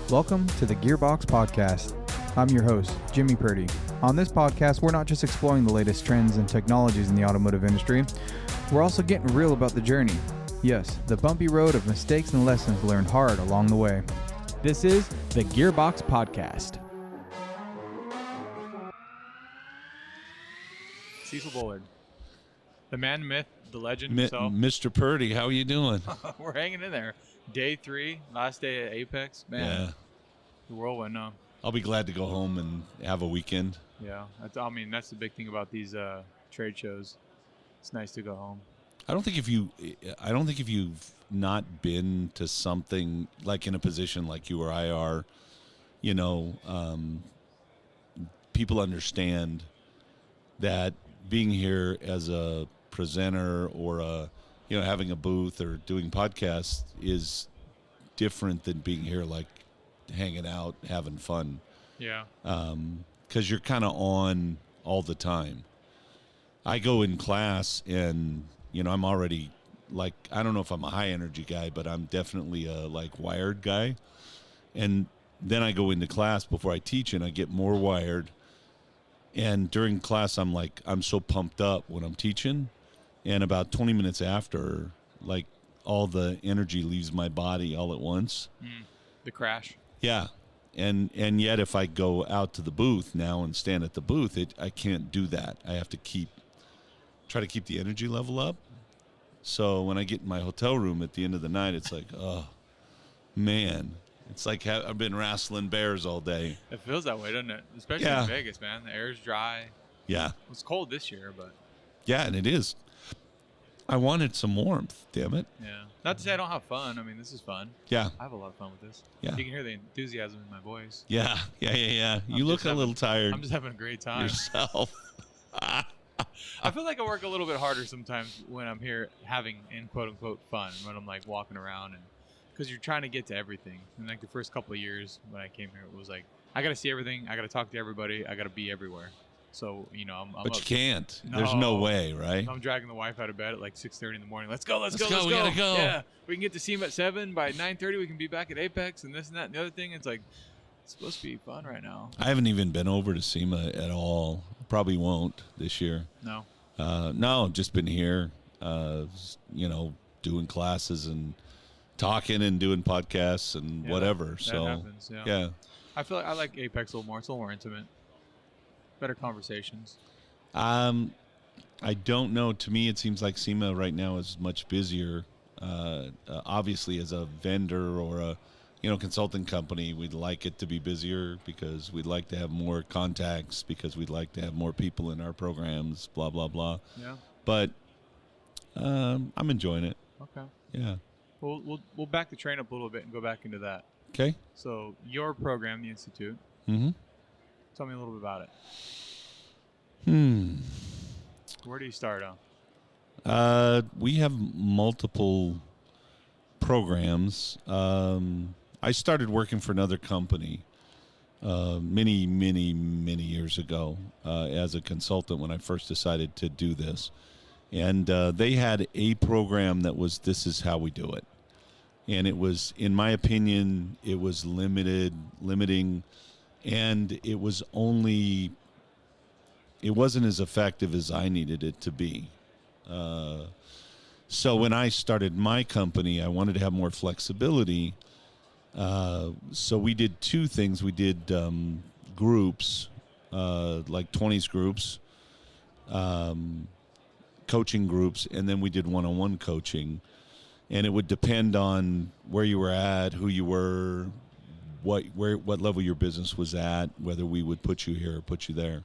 Welcome to the Gearbox Podcast. I'm your host, Jimmy Purdy. On this podcast, we're not just exploring the latest trends and technologies in the automotive industry, we're also getting real about the journey. Yes, the bumpy road of mistakes and lessons learned hard along the way. This is the Gearbox Podcast. Cecil Bullard, the man, myth, the legend himself. Mr. Purdy, how are you doing? We're hanging in there. Day 3, last day at Apex. Man, Yeah. The whirlwind. I'll be glad to go home and have a weekend. Yeah, that's the big thing about these trade shows. It's nice to go home. I don't think if you've not been to something like in a position like you or I are, people understand that being here as a presenter or having a booth or doing podcasts is different than being here like hanging out, having fun. Yeah. Because you're kind of on all the time. I go in class and, I'm already like, I don't know if I'm a high energy guy, but I'm definitely a like wired guy. And then I go into class before I teach and I get more wired. And during class, I'm so pumped up when I'm teaching. And about 20 minutes after, like all the energy leaves my body all at once. The crash. Yeah. And yet if I go out to the booth now and stand at the booth, I can't do that. I have to try to keep the energy level up. So when I get in my hotel room at the end of the night, it's like, oh, man. It's like I've been wrestling bears all day. It feels that way, doesn't it? Especially in Vegas, man. The air's dry. Yeah. It was cold this year, but. Yeah, and it is. I wanted some warmth, damn it. Yeah. Not to say I don't have fun. I mean, this is fun. Yeah. I have a lot of fun with this. Yeah. You can hear the enthusiasm in my voice. Yeah. You look a little tired. I'm just having a great time. Yourself. I feel like I work a little bit harder sometimes when I'm here having, in quote-unquote, fun, when I'm, like, walking around. And because you're trying to get to everything. And, like, the first couple of years when I came here, it was like, I got to see everything. I got to talk to everybody. I got to be everywhere. So, I'm But you can't. No. There's no way, right? I'm dragging the wife out of bed at like 6:30 in the morning. Let's go. We gotta go. Yeah, we can get to SEMA at 7. By 9:30, we can be back at Apex and this and that and the other thing. It's like, it's supposed to be fun right now. I haven't even been over to SEMA at all. Probably won't this year. No. No, just been here, doing classes and talking and doing podcasts and whatever. That so happens, yeah. I feel like I like Apex a little more. It's a little more intimate. Better conversations. I don't know. To me, it seems like SEMA right now is much busier. Obviously, as a vendor or a consulting company, we'd like it to be busier because we'd like to have more contacts, because we'd like to have more people in our programs. Blah blah blah. Yeah. But I'm enjoying it. Okay. Yeah. We'll back the train up a little bit and go back into that. Okay. So your program, the Institute. Mm-hmm. Tell me a little bit about it. Where do you start on? We have multiple programs. I started working for another company many, many, many years ago as a consultant when I first decided to do this. And they had a program that was, this is how we do it. And it was, in my opinion, it was limiting, and it wasn't as effective as I needed it to be. So when I started my company, I wanted to have more flexibility. So we did two things. We did groups, like 20s groups, coaching groups, and then we did one-on-one coaching. And it would depend on where you were at, who you were, what level your business was at, whether we would put you here or put you there.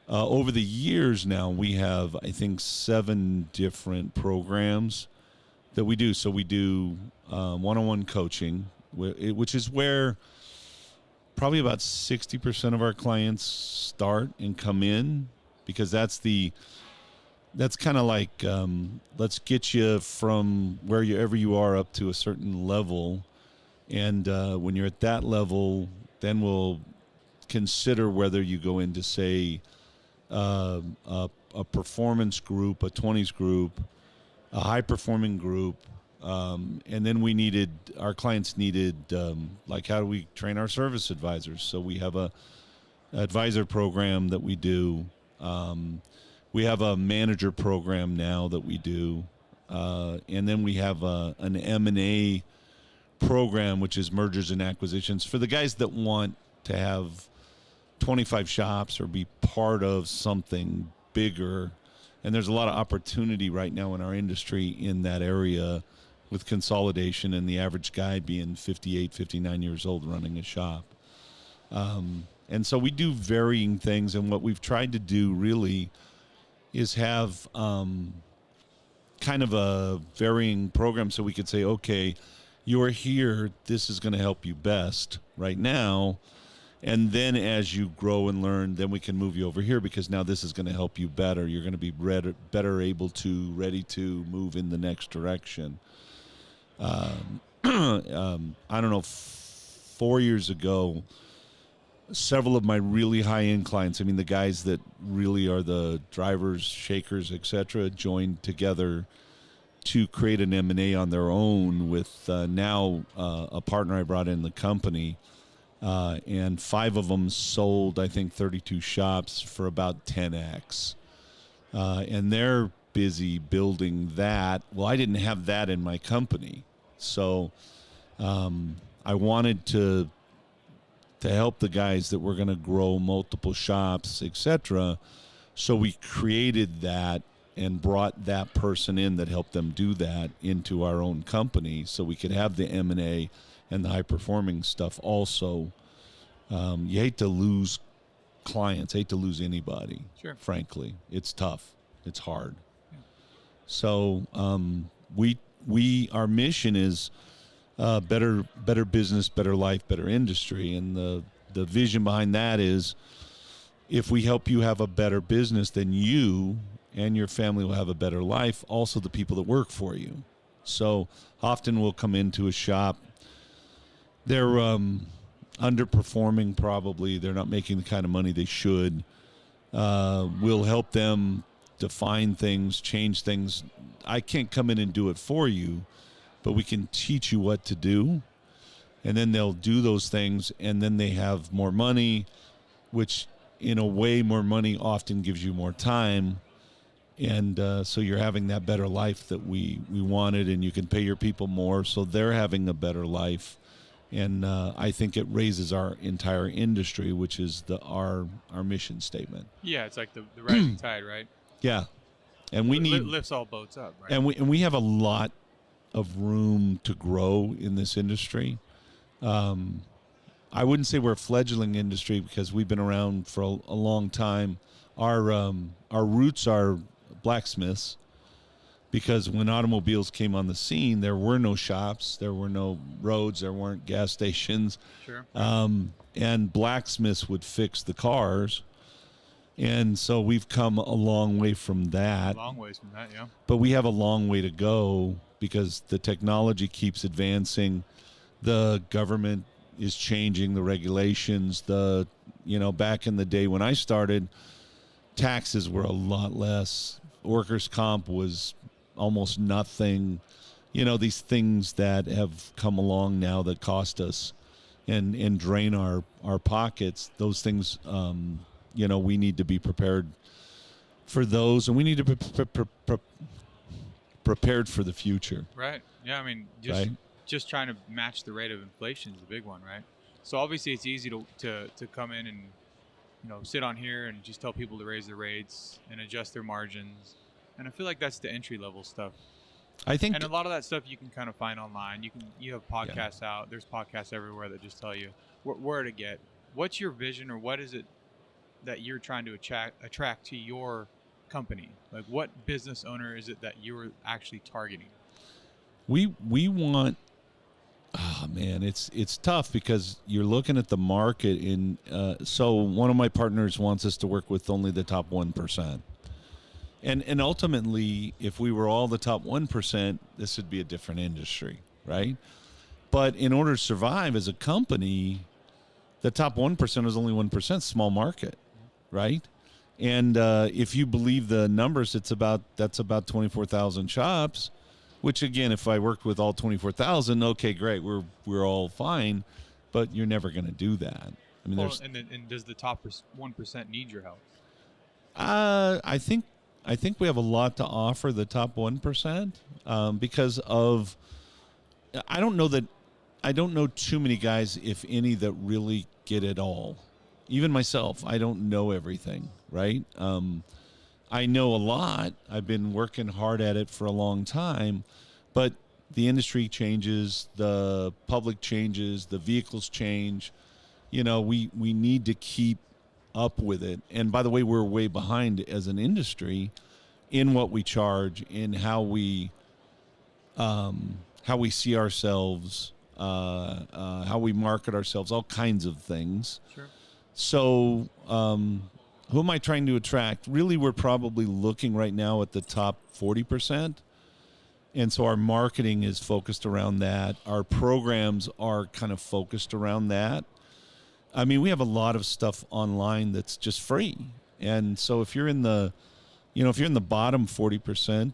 Over the years now, we have, I think, 7 different programs that we do. So we do one-on-one coaching, which is where probably about 60% of our clients start and come in, because that's kind of like, let's get you from wherever you are up to a certain level. And when you're at that level, then we'll consider whether you go into, say, a performance group, a 20s group, a high-performing group, and then our clients needed, like, how do we train our service advisors? So we have a advisor program that we do. We have a manager program now that we do. And then we have an M&A program, which is mergers and acquisitions, for the guys that want to have 25 shops or be part of something bigger. And there's a lot of opportunity right now in our industry in that area with consolidation and the average guy being 58, 59 years old running a shop. And so we do varying things, and what we've tried to do really is have kind of a varying program so we could say, okay, you're here, this is going to help you best right now, and then as you grow and learn, then we can move you over here because now this is going to help you better. You're going to be ready to move in the next direction. I don't know, 4 years ago, several of my really high-end clients, I mean the guys that really are the drivers, shakers, etc., joined together to create an M&A on their own with now a partner I brought in the company, and 5 of them sold, I think, 32 shops for about 10x. And they're busy building that. Well, I didn't have that in my company, so I wanted to help the guys that were going to grow multiple shops, etc. So we created that and brought that person in that helped them do that into our own company so we could have the M&A and the high-performing stuff also. You hate to lose clients, hate to lose anybody, Sure. Frankly. It's tough. It's hard. Yeah. So our mission is better business, better life, better industry. And the vision behind that is if we help you have a better business, then you and your family will have a better life. Also the people that work for you. So often we'll come into a shop. They're underperforming probably. They're not making the kind of money they should. We'll help them define things, change things. I can't come in and do it for you, but we can teach you what to do, and then they'll do those things, and then they have more money, which in a way more money often gives you more time, and so you're having that better life that we wanted, and you can pay your people more, so they're having a better life, and I think it raises our entire industry, which is our mission statement. Yeah, it's like the rising tide, right? Yeah, and we need lifts all boats up, right? and we have a lot of room to grow in this industry. I wouldn't say we're a fledgling industry because we've been around for a long time. Our roots are blacksmiths, because when automobiles came on the scene, there were no shops, there were no roads, there weren't gas stations. Sure. And blacksmiths would fix the cars. And so we've come a long way from that. Long ways from that, yeah. But we have a long way to go because the technology keeps advancing. The government is changing the regulations. Back in the day when I started, taxes were a lot less. Workers' comp was almost nothing. These things that have come along now that cost us and drain our pockets, those things, we need to be prepared for those, and we need to be prepared for the future. Right. Yeah, I mean, just trying to match the rate of inflation is a big one, right? So obviously it's easy to come in and sit on here and just tell people to raise their rates and adjust their margins. And I feel like that's the entry level stuff. I think, and a lot of that stuff you can kind of find online. You have podcasts out. There's podcasts everywhere that just tell you where to get. What's your vision, or what is it that you're trying to attract to your company? Like, what business owner is it that you're actually targeting? We want. Oh man, it's tough because you're looking at the market, and so one of my partners wants us to work with only the top 1%. And ultimately, if we were all the top 1%, this would be a different industry, right? But in order to survive as a company, the top 1% is only 1%, small market, right? And if you believe the numbers, that's about 24,000 shops, which again, if I worked with all 24,000, okay, great, we're all fine, but you're never going to do that. I mean, and does the top 1% need your help? I think we have a lot to offer the top 1% because of, I don't know too many guys, if any, that really get it all. Even myself, I don't know everything, right? I know a lot. I've been working hard at it for a long time, but the industry changes, the public changes, the vehicles change. You know, we need to keep up with it. And by the way, we're way behind as an industry in what we charge, in how we see ourselves, how we market ourselves, all kinds of things. Sure. So who am I trying to attract? Really, we're probably looking right now at the top 40%. And so our marketing is focused around that. Our programs are kind of focused around that. I mean, we have a lot of stuff online that's just free. And so if you're in the bottom 40%,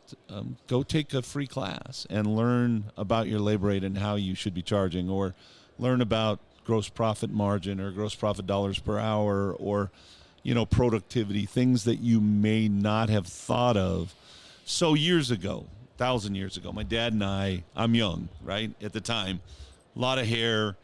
go take a free class and learn about your labor rate and how you should be charging, or learn about gross profit margin or gross profit dollars per hour, or, productivity, things that you may not have thought of. So years ago, 1,000 years ago, my dad and I'm young, right? At the time, a lot of hair,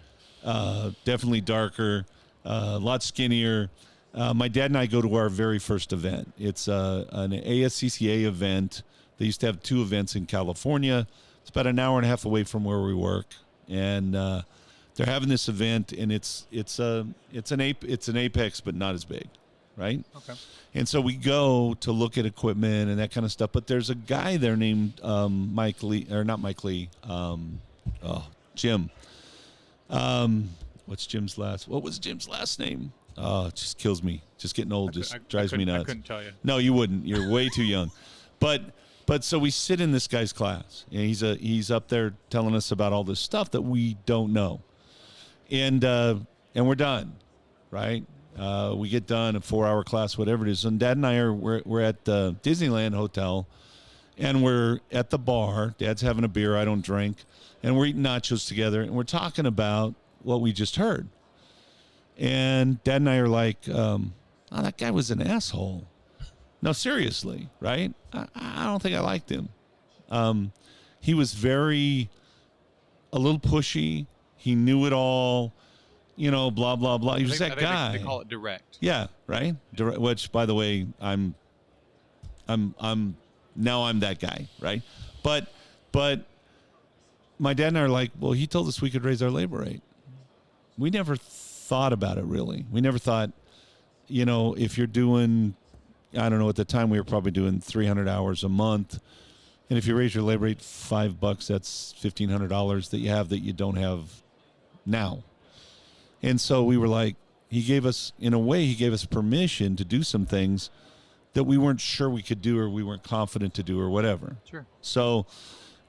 definitely darker, a lot skinnier. My dad and I go to our very first event. It's an ASCCA event. They used to have 2 events in California. It's about an hour and a half away from where we work, and they're having this event, and it's an Apex, but not as big, right? Okay. And so we go to look at equipment and that kind of stuff. But there's a guy there named Jim. What was Jim's last name? Oh, it just kills me. Just getting old drives me nuts. I couldn't tell you. No, you wouldn't. You're way too young. But so we sit in this guy's class, and he's up there telling us about all this stuff that we don't know. And we're done, right? We get done, a 4-hour class, whatever it is. And Dad and I we're at the Disneyland Hotel, and we're at the bar. Dad's having a beer. I don't drink. And we're eating nachos together, and we're talking about what we just heard. And Dad and I are like, that guy was an asshole. No, seriously, right? I don't think I liked him. He was a little pushy. He knew it all, blah, blah, blah. He was that guy. They call it direct. Yeah, right? Direct, which, by the way, I'm that guy, right? But my dad and I are like, well, he told us we could raise our labor rate. We never thought about it, really. We never thought, if you're doing, I don't know, at the time we were probably doing 300 hours a month. And if you raise your labor rate $5, that's $1,500 that you have that you don't have now. And so we were like, he gave us permission to do some things that we weren't sure we could do, or we weren't confident to do, or whatever. Sure. So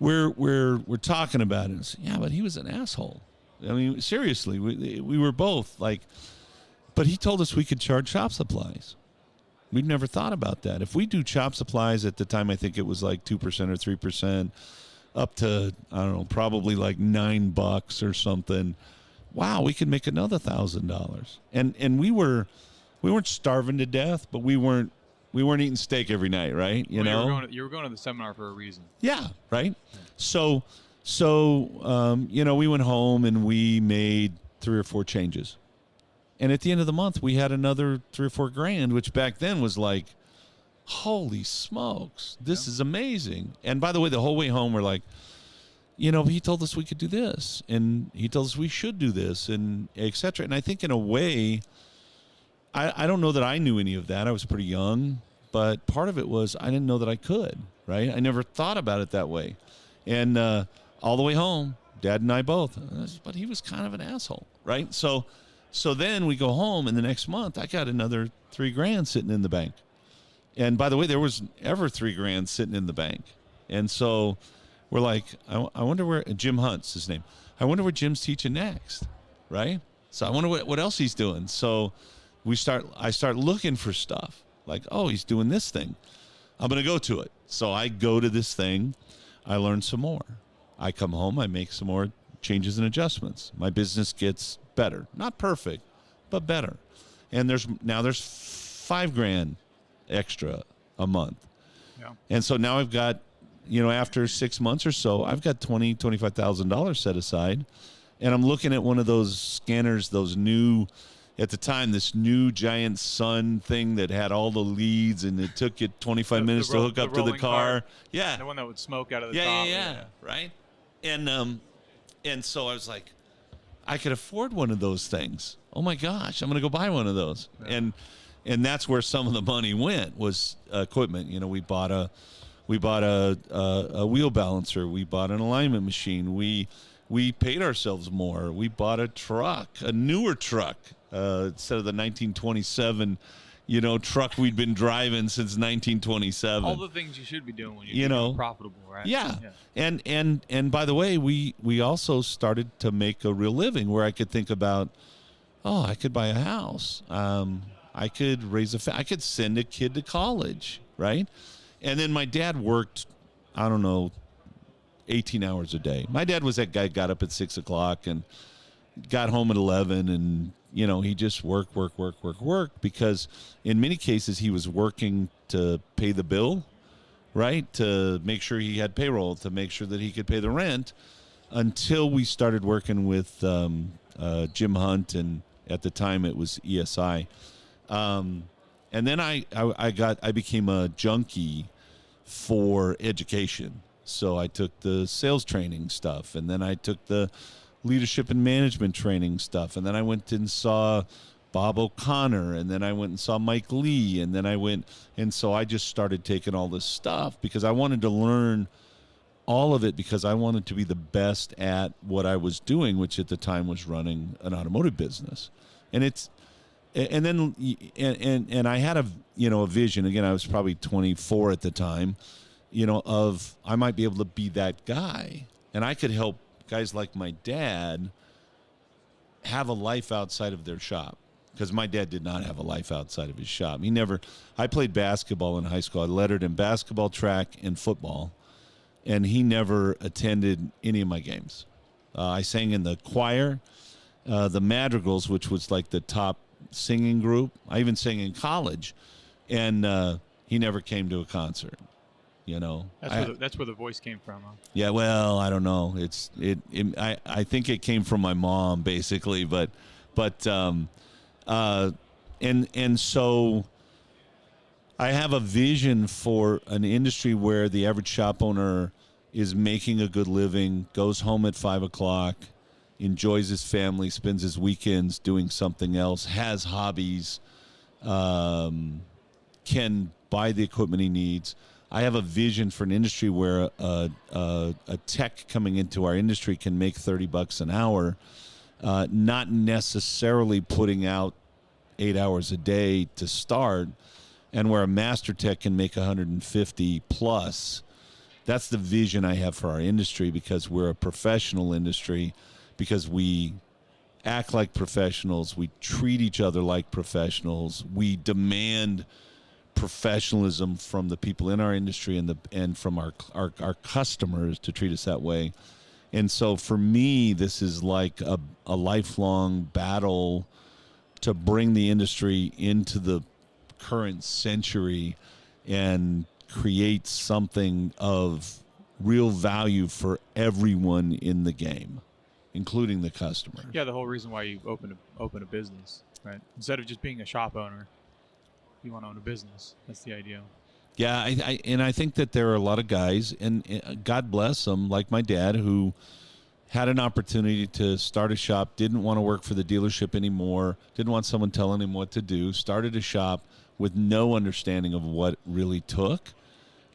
we're talking about it. And yeah, but he was an asshole. I mean, seriously, we were both like, but he told us we could charge shop supplies. We'd never thought about that. If we do shop supplies at the time, I think it was like 2% or 3%, up to, I don't know, probably like $9 or something. Wow, we could make another $1,000. And we weren't starving to death, but we weren't eating steak every night, right? You were going to the seminar for a reason. Yeah, right. So we went home and we made 3 or 4 changes. And at the end of the month, we had another $3 or $4 grand, which back then was like, holy smokes, this is amazing. And by the way, the whole way home, we're like, he told us we could do this, and he told us we should do this, and et cetera. And I think in a way, I don't know that I knew any of that. I was pretty young, but part of it was I didn't know that I could, right? I never thought about it that way. And all the way home, Dad and I both, but he was kind of an asshole, right? So then we go home, and the next month I got another $3 grand sitting in the bank. And by the way, there was ever $3 grand sitting in the bank. And so we're like, I wonder where Jim Hunt's his name. I wonder where Jim's teaching next, right? So I wonder what else he's doing. So I start looking for stuff like, oh, he's doing this thing. I'm going to go to it. So I go to this thing. I learn some more. I come home. I make some more changes and adjustments. My business gets better. Not perfect, but better. And there's $5,000 extra a month. Yeah. And so now I've got, after 6 months or so, I've got $25,000 set aside. And I'm looking at one of those scanners, at the time, this new giant sun thing that had all the leads, and it took you 25 minutes to hook up to the car. Yeah. The one that would smoke out of the top. Yeah. Right? And so I was like, I could afford one of those things. Oh my gosh, I'm going to go buy one of those. Yeah. And that's where some of the money went, was equipment. We bought a wheel balancer. We bought an alignment machine. We paid ourselves more. We bought a newer truck, instead of the 1927, truck we'd been driving since 1927. All the things you should be doing when you're profitable, right? Yeah. And by the way, we also started to make a real living where I could think about, I could buy a house. I could I could send a kid to college, right? And then my dad worked, 18 hours a day. My dad was that guy, got up at 6 o'clock and got home at 11, and he just worked because in many cases he was working to pay the bill, right? To make sure he had payroll, to make sure that he could pay the rent, until we started working with Jim Hunt, and at the time it was ESI. And then I became a junkie for education. So I took the sales training stuff, and then I took the leadership and management training stuff, and then I went and saw Bob O'Connor, and then I went and saw Mike Lee, and then and so I just started taking all this stuff because I wanted to learn all of it, because I wanted to be the best at what I was doing, which at the time was running an automotive business. And I had a vision. Again, I was probably 24 at the time, of I might be able to be that guy, and I could help guys like my dad have a life outside of their shop, because my dad did not have a life outside of his shop. I played basketball in high school. I lettered in basketball, track, and football, and he never attended any of my games. I sang in the choir, the Madrigals, which was like the top singing group. I even sang in college, and he never came to a concert. That's where the voice came from. Huh? Yeah, well, I don't know. I think it came from my mom, basically, but and so I have a vision for an industry where the average shop owner is making a good living, goes home at 5 o'clock, enjoys his family, spends his weekends doing something else, has hobbies, can buy the equipment he needs. I have a vision for an industry where a tech coming into our industry can make $30 an hour, not necessarily putting out 8 hours a day to start, and where a master tech can make 150 plus. That's the vision I have for our industry, because we're a professional industry, because we act like professionals, we treat each other like professionals, we demand professionalism from the people in our industry and from our customers to treat us that way. And so for me, this is like a lifelong battle to bring the industry into the current century and create something of real value for everyone in the game, including the customer. Yeah, the whole reason why you open a business, right? Instead of just being a shop owner, you want to own a business. That's the idea. Yeah, I think that there are a lot of guys, and God bless them, like my dad, who had an opportunity to start a shop, didn't want to work for the dealership anymore, didn't want someone telling him what to do, started a shop with no understanding of what it really took,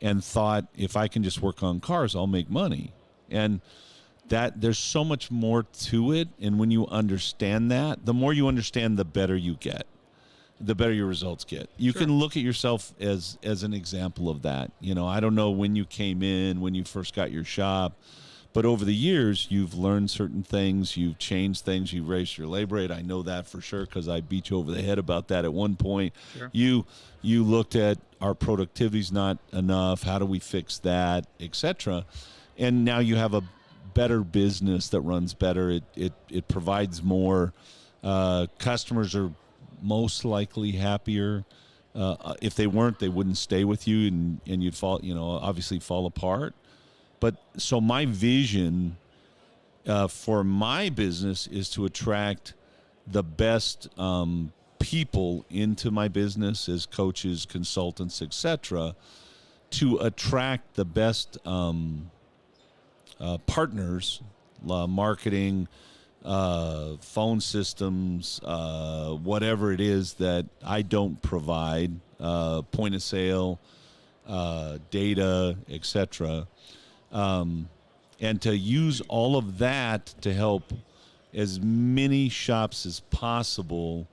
and thought, if I can just work on cars, I'll make money. And that there's so much more to it, and when you understand that, the more you understand, the better you get. The better your results get. You can look at yourself as an example of that. I don't know when you came in, when you first got your shop, But over the years, you've learned certain things, you've changed things, you've raised your labor rate. I know that for sure because I beat you over the head about that at one point. Sure. You looked at our productivity's not enough. How do we fix that, etc. And now you have a better business that runs better. It provides more. Customers are most likely happier. If they weren't, they wouldn't stay with you, and you'd obviously fall apart. But so my vision for my business is to attract the best people into my business as coaches, consultants, etc., to attract the best partners, marketing, phone systems, whatever it is that I don't provide, point of sale, data, etc., and to use all of that to help as many shops as possible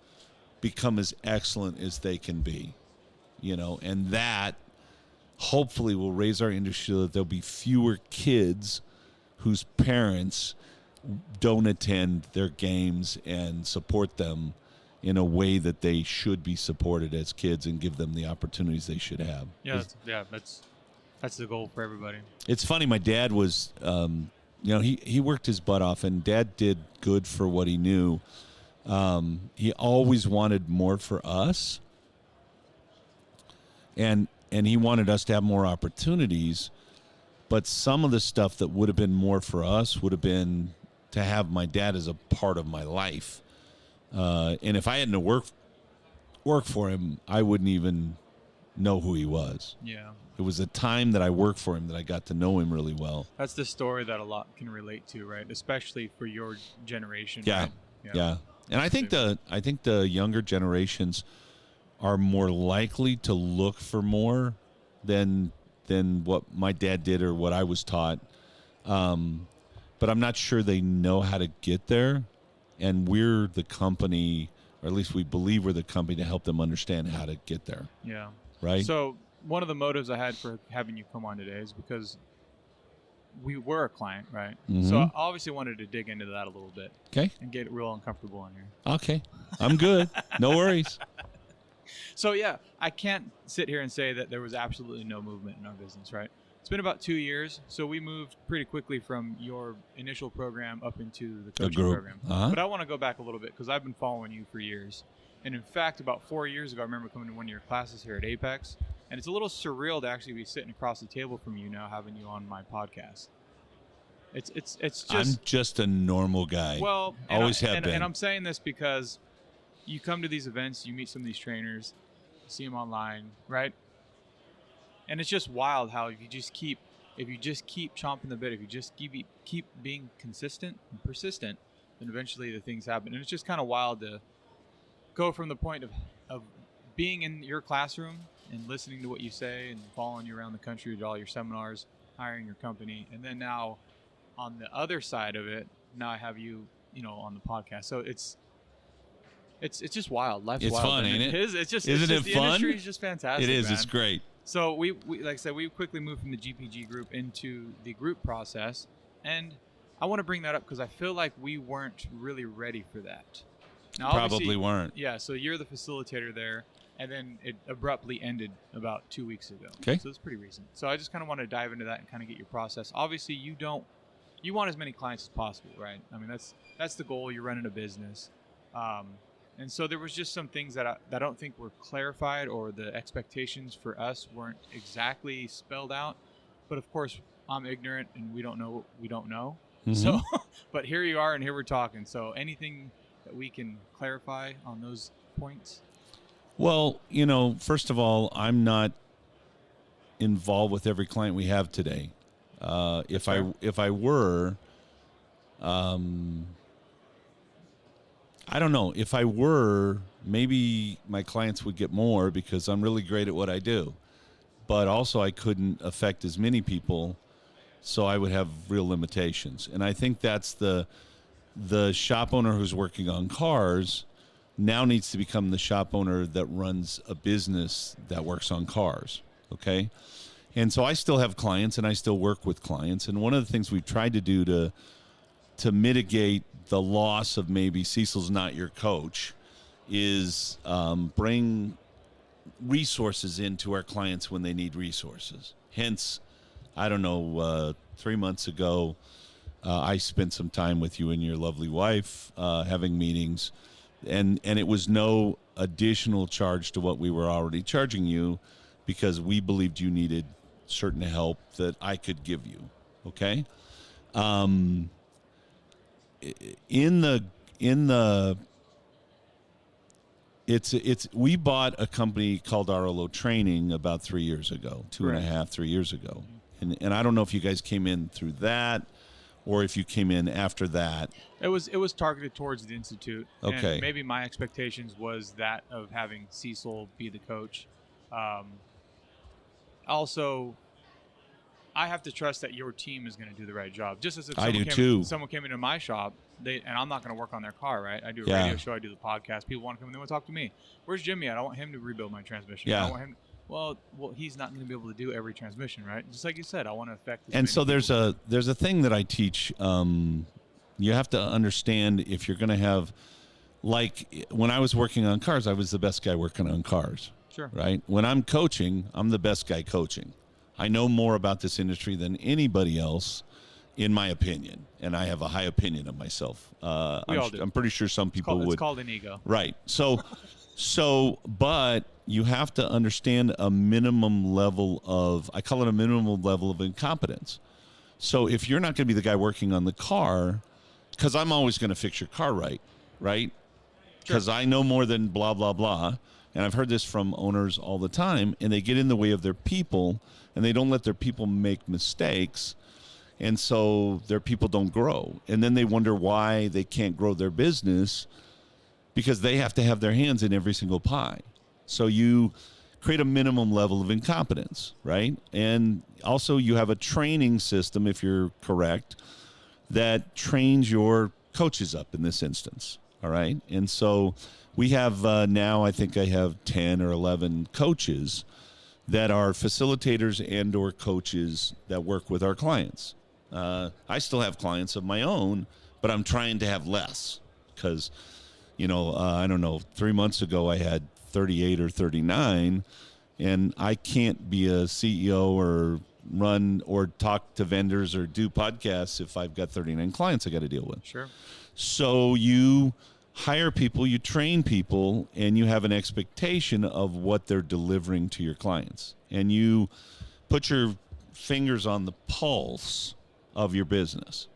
become as excellent as they can be, and that hopefully will raise our industry so that there'll be fewer kids whose parents don't attend their games and support them in a way that they should be supported as kids and give them the opportunities they should have. That's the goal for everybody. It's funny. My dad was, he worked his butt off, and Dad did good for what he knew. He always wanted more for us, and he wanted us to have more opportunities. But some of the stuff that would have been more for us would have been to have my dad as a part of my life. And if I hadn't to work for him, I wouldn't even know who he was. Yeah. It was the time that I worked for him that I got to know him really well. That's the story that a lot can relate to, right? Especially for your generation. Yeah. Right? Yeah. And I think the younger generations are more likely to look for more than what my dad did or what I was taught. But I'm not sure they know how to get there. And we're the company, or at least we believe we're the company to help them understand how to get there. Yeah. Right? So one of the motives I had for having you come on today is because we were a client, right? Mm-hmm. So I obviously wanted to dig into that a little bit. Okay. And get real uncomfortable in here. Okay. I'm good. No worries. So, yeah, I can't sit here and say that there was absolutely no movement in our business, right? It's been about 2 years, so we moved pretty quickly from your initial program up into the coaching program. Uh-huh. But I want to go back a little bit because I've been following you for years. And in fact, about 4 years ago, I remember coming to one of your classes here at Apex, and it's a little surreal to actually be sitting across the table from you now, having you on my podcast. It's just I'm just a normal guy. Well, always have been. And I'm saying this because you come to these events, you meet some of these trainers, you see them online, right? And it's just wild how if you just keep chomping the bit, if you just keep being consistent and persistent, then eventually the things happen. And it's just kind of wild to go from the point of being in your classroom and listening to what you say and following you around the country to all your seminars, hiring your company, and then now on the other side of it, now I have you on the podcast. So it's just wild. Life's it's wild. fun, ain't it? Isn't it fun? The industry is just fantastic. It is. Man. It's great. So we like I said, we quickly moved from the GPG group into the group process, and I want to bring that up because I feel like we weren't really ready for that. Now, Probably weren't. Yeah. So you're the facilitator there, and then it abruptly ended about 2 weeks ago. Okay. So it's pretty recent. So I just kind of want to dive into that and kind of get your process. Obviously, you want as many clients as possible, right? I mean, that's the goal. You're running a business. And so there was just some things that I don't think were clarified, or the expectations for us weren't exactly spelled out. But of course, I'm ignorant and we don't know what we don't know. Mm-hmm. So, but here you are and here we're talking. So anything that we can clarify on those points? Well, first of all, I'm not involved with every client we have today. If I were, I don't know. If I were, maybe my clients would get more because I'm really great at what I do. But also I couldn't affect as many people, so I would have real limitations. And I think that's the shop owner who's working on cars now needs to become the shop owner that runs a business that works on cars, okay? And so I still have clients and I still work with clients. And one of the things we've tried to do to mitigate the loss of maybe Cecil's not your coach is bring resources into our clients when they need resources. Hence, I don't know, 3 months ago, I spent some time with you and your lovely wife having meetings, and it was no additional charge to what we were already charging you because we believed you needed certain help that I could give you. Okay? We bought a company called RLO Training about 3 years ago, 3 years ago. And I don't know if you guys came in through that or if you came in after that. It was targeted towards the Institute. Okay. And maybe my expectations was that of having Cecil be the coach. Also, I have to trust that your team is going to do the right job. Just as if someone came into my shop, and I'm not going to work on their car, right? I do a radio show, I do the podcast. People want to come in, they want to talk to me. Where's Jimmy at? I want him to rebuild my transmission. Yeah. I want him. Well, he's not going to be able to do every transmission, right? Just like you said, I want to affect. And so there's a thing that I teach. You have to understand if you're going to have, like when I was working on cars, I was the best guy working on cars. Sure. Right. When I'm coaching, I'm the best guy coaching. I know more about this industry than anybody else, in my opinion, and I have a high opinion of myself. I'm pretty sure some people would. It's called an ego. Right. But you have to understand a minimum level of, I call it a minimum level of incompetence. So if you're not going to be the guy working on the car, because I'm always going to fix your car right? Because I know more than blah, blah, blah. And I've heard this from owners all the time, and they get in the way of their people, and they don't let their people make mistakes, and so their people don't grow. And then they wonder why they can't grow their business, because they have to have their hands in every single pie. So you create a minimum level of incompetence, right? And also you have a training system, if you're correct, that trains your coaches up in this instance, all right? And so we have now, I think I have 10 or 11 coaches that are facilitators and or coaches that work with our clients. I still have clients of my own, but I'm trying to have less because, I don't know, 3 months ago I had 38 or 39, and I can't be a CEO or run or talk to vendors or do podcasts if I've got 39 clients I got to deal with. Sure. So you hire people, you train people, and you have an expectation of what they're delivering to your clients. And you put your fingers on the pulse of your business.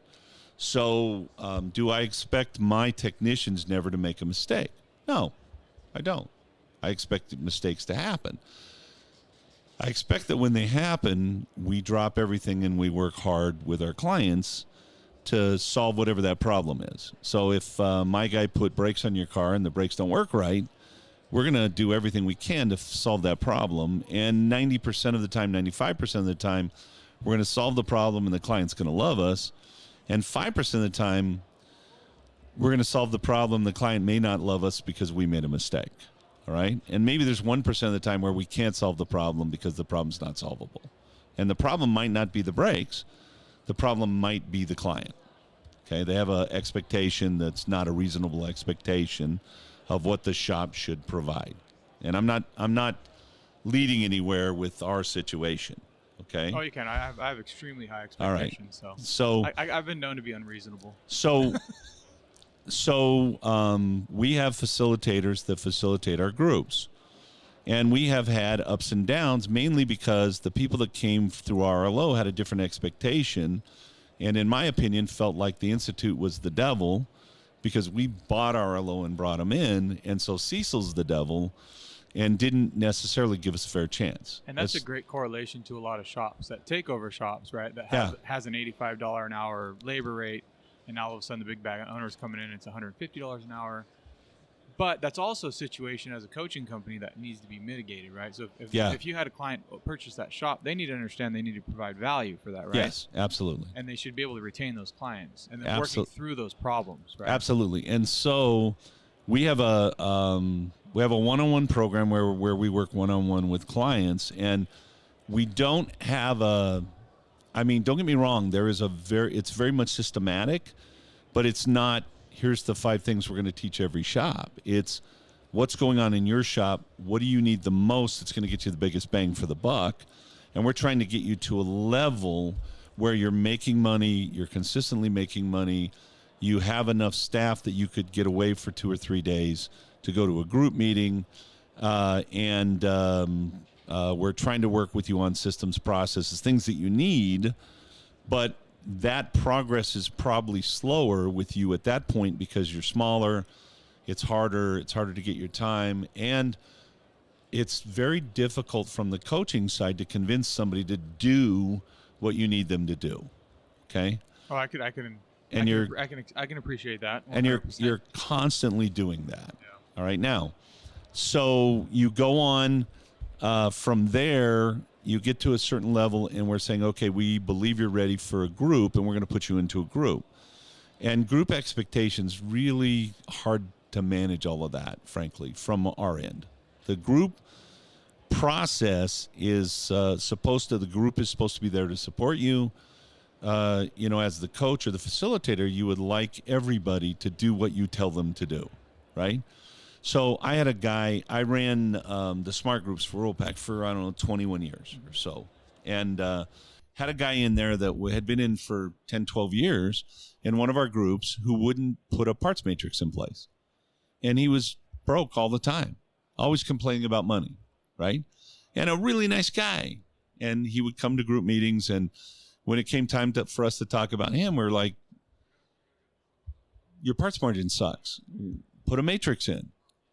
So do I expect my technicians never to make a mistake? No, I don't. I expect mistakes to happen. I expect that when they happen, we drop everything and we work hard with our clients to solve whatever that problem is. So if my guy put brakes on your car and the brakes don't work right, we're going to do everything we can to solve that problem. And 90% of the time, 95% of the time, we're going to solve the problem and the client's going to love us. And 5% of the time, we're going to solve the problem. The client may not love us because we made a mistake. All right? And maybe there's 1% of the time where we can't solve the problem because the problem's not solvable. And the problem might not be the brakes. The problem might be the client. Okay? They have an expectation that's not a reasonable expectation of what the shop should provide. And I'm not leading anywhere with our situation. Okay? Oh, you can. I have extremely high expectations. All right. So I've been known to be unreasonable. So we have facilitators that facilitate our groups. And we have had ups and downs, mainly because the people that came through RLO had a different expectation, and in my opinion, felt like the Institute was the devil because we bought RLO and brought them in, and so Cecil's the devil and didn't necessarily give us a fair chance. And that's a great correlation to a lot of shops, that takeover shops, right, that has an $85 an hour labor rate, and now all of a sudden the big bag owner's coming in, it's $150 an hour. But that's also a situation as a coaching company that needs to be mitigated, right? So if you had a client purchase that shop, they need to understand they need to provide value for that, right? Yes, absolutely. And they should be able to retain those clients and then working through those problems, right? Absolutely. And so we have a one-on-one program where we work one-on-one with clients, and We don't have don't get me wrong, it's very much systematic, but it's not, here's the 5 things we're going to teach every shop. It's what's going on in your shop, what do you need the most that's going to get you the biggest bang for the buck, and we're trying to get you to a level where you're making money, you're consistently making money, you have enough staff that you could get away for 2 or 3 days to go to a group meeting, and we're trying to work with you on systems, processes, things that you need, but that progress is probably slower with you at that point because you're smaller, it's harder to get your time, and it's very difficult from the coaching side to convince somebody to do what you need them to do. Okay? Oh, I can appreciate that. 100%. And you're constantly doing that. Yeah. All right, now, so you go on from there, you get to a certain level, and we're saying, okay, we believe you're ready for a group, and we're going to put you into a group. And group expectations, really hard to manage all of that, frankly, from our end. The group process is the group is supposed to be there to support you. As the coach or the facilitator, you would like everybody to do what you tell them to do, right? So I had a guy, I ran the smart groups for Worldpac for, 21 years or so. And had a guy in there that had been in for 10, 12 years in one of our groups who wouldn't put a parts matrix in place. And he was broke all the time, always complaining about money, right? And a really nice guy. And he would come to group meetings, and when it came time for us to talk about him, we're like, your parts margin sucks. Put a matrix in.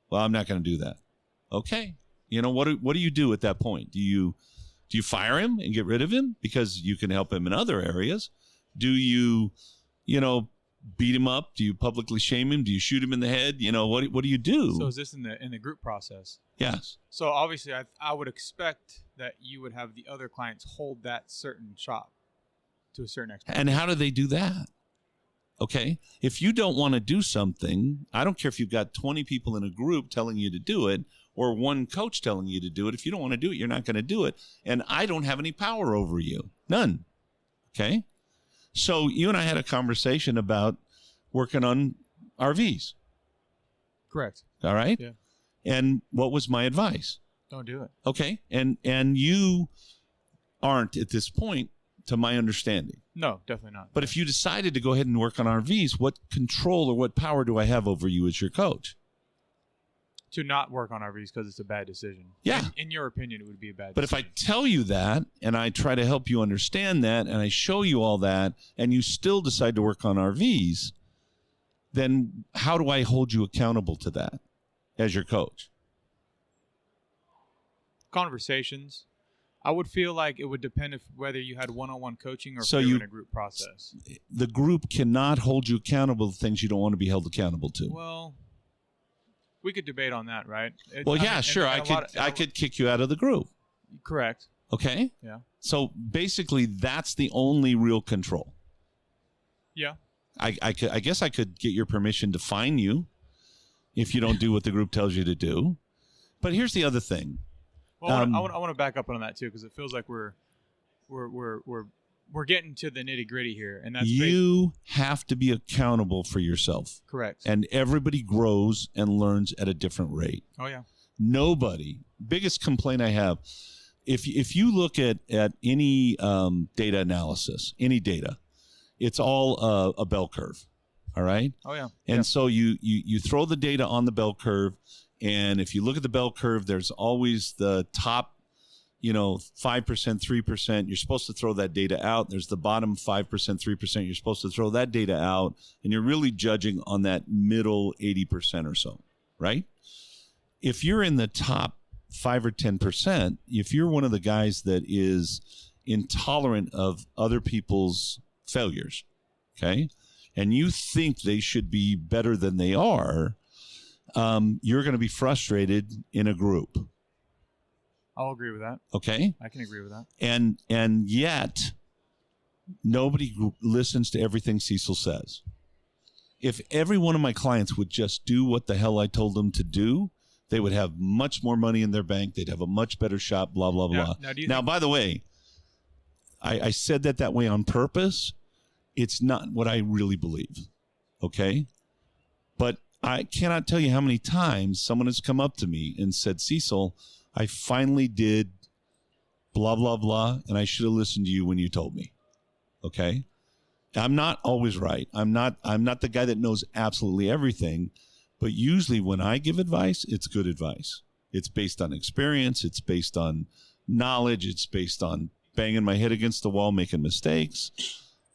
Well, I'm not going to do that. Okay. What do you do at that point? Do you fire him and get rid of him because you can help him in other areas? Do you, beat him up? Do you publicly shame him? Do you shoot him in the head? What do you do? So is this in the group process? Yes. So obviously I would expect that you would have the other clients hold that certain shop to a certain extent. And how do they do that? Okay. If you don't want to do something, I don't care if you've got 20 people in a group telling you to do it or one coach telling you to do it. If you don't want to do it, you're not going to do it. And I don't have any power over you. None. Okay. So you and I had a conversation about working on RVs. Correct. All right. Yeah. And what was my advice? Don't do it. Okay. And you aren't at this point, to my understanding. No, definitely not. But if you decided to go ahead and work on RVs, what control or what power do I have over you as your coach? To not work on RVs because it's a bad decision. Yeah. In your opinion, it would be a bad But decision. if I tell you that and I try to help you understand that and I show you all that and you still decide to work on RVs, then how do I hold you accountable to that as your coach? Conversations. I would feel like it would depend whether you had one-on-one coaching or So if you were in a group process. The group cannot hold you accountable to things you don't want to be held accountable to. Well, we could debate on that, right? Sure. I could kick you out of the group. Correct. Okay. Yeah. So basically, that's the only real control. Yeah. I guess I could get your permission to fine you if you don't do what the group tells you to do. But here's the other thing. Well, I want to back up on that too because it feels like we're getting to the nitty gritty here, and that's you have to be accountable for yourself. Correct. And everybody grows and learns at a different rate. Oh yeah. Nobody. Biggest complaint I have. If you look at any data analysis, any data, it's all a bell curve. All right. Oh yeah. And so you throw the data on the bell curve. And if you look at the bell curve, there's always the top, 5%, 3%. You're supposed to throw that data out. There's the bottom 5%, 3%. You're supposed to throw that data out. And you're really judging on that middle 80% or so, right? If you're in the top 5 or 10%, if you're one of the guys that is intolerant of other people's failures, okay, and you think they should be better than they are, you're going to be frustrated in a group. I'll agree with that. Okay? I can agree with that. And yet, nobody listens to everything Cecil says. If every one of my clients would just do what the hell I told them to do, They would have much more money in their bank. They'd have a much better shop, blah, blah, blah. Now, by the way, I said that way on purpose. It's not what I really believe, okay? But I cannot tell you how many times someone has come up to me and said, Cecil, I finally did blah, blah, blah, and I should have listened to you when you told me, okay? I'm not always right. I'm not the guy that knows absolutely everything, but usually when I give advice, it's good advice. It's based on experience. It's based on knowledge. It's based on banging my head against the wall, making mistakes,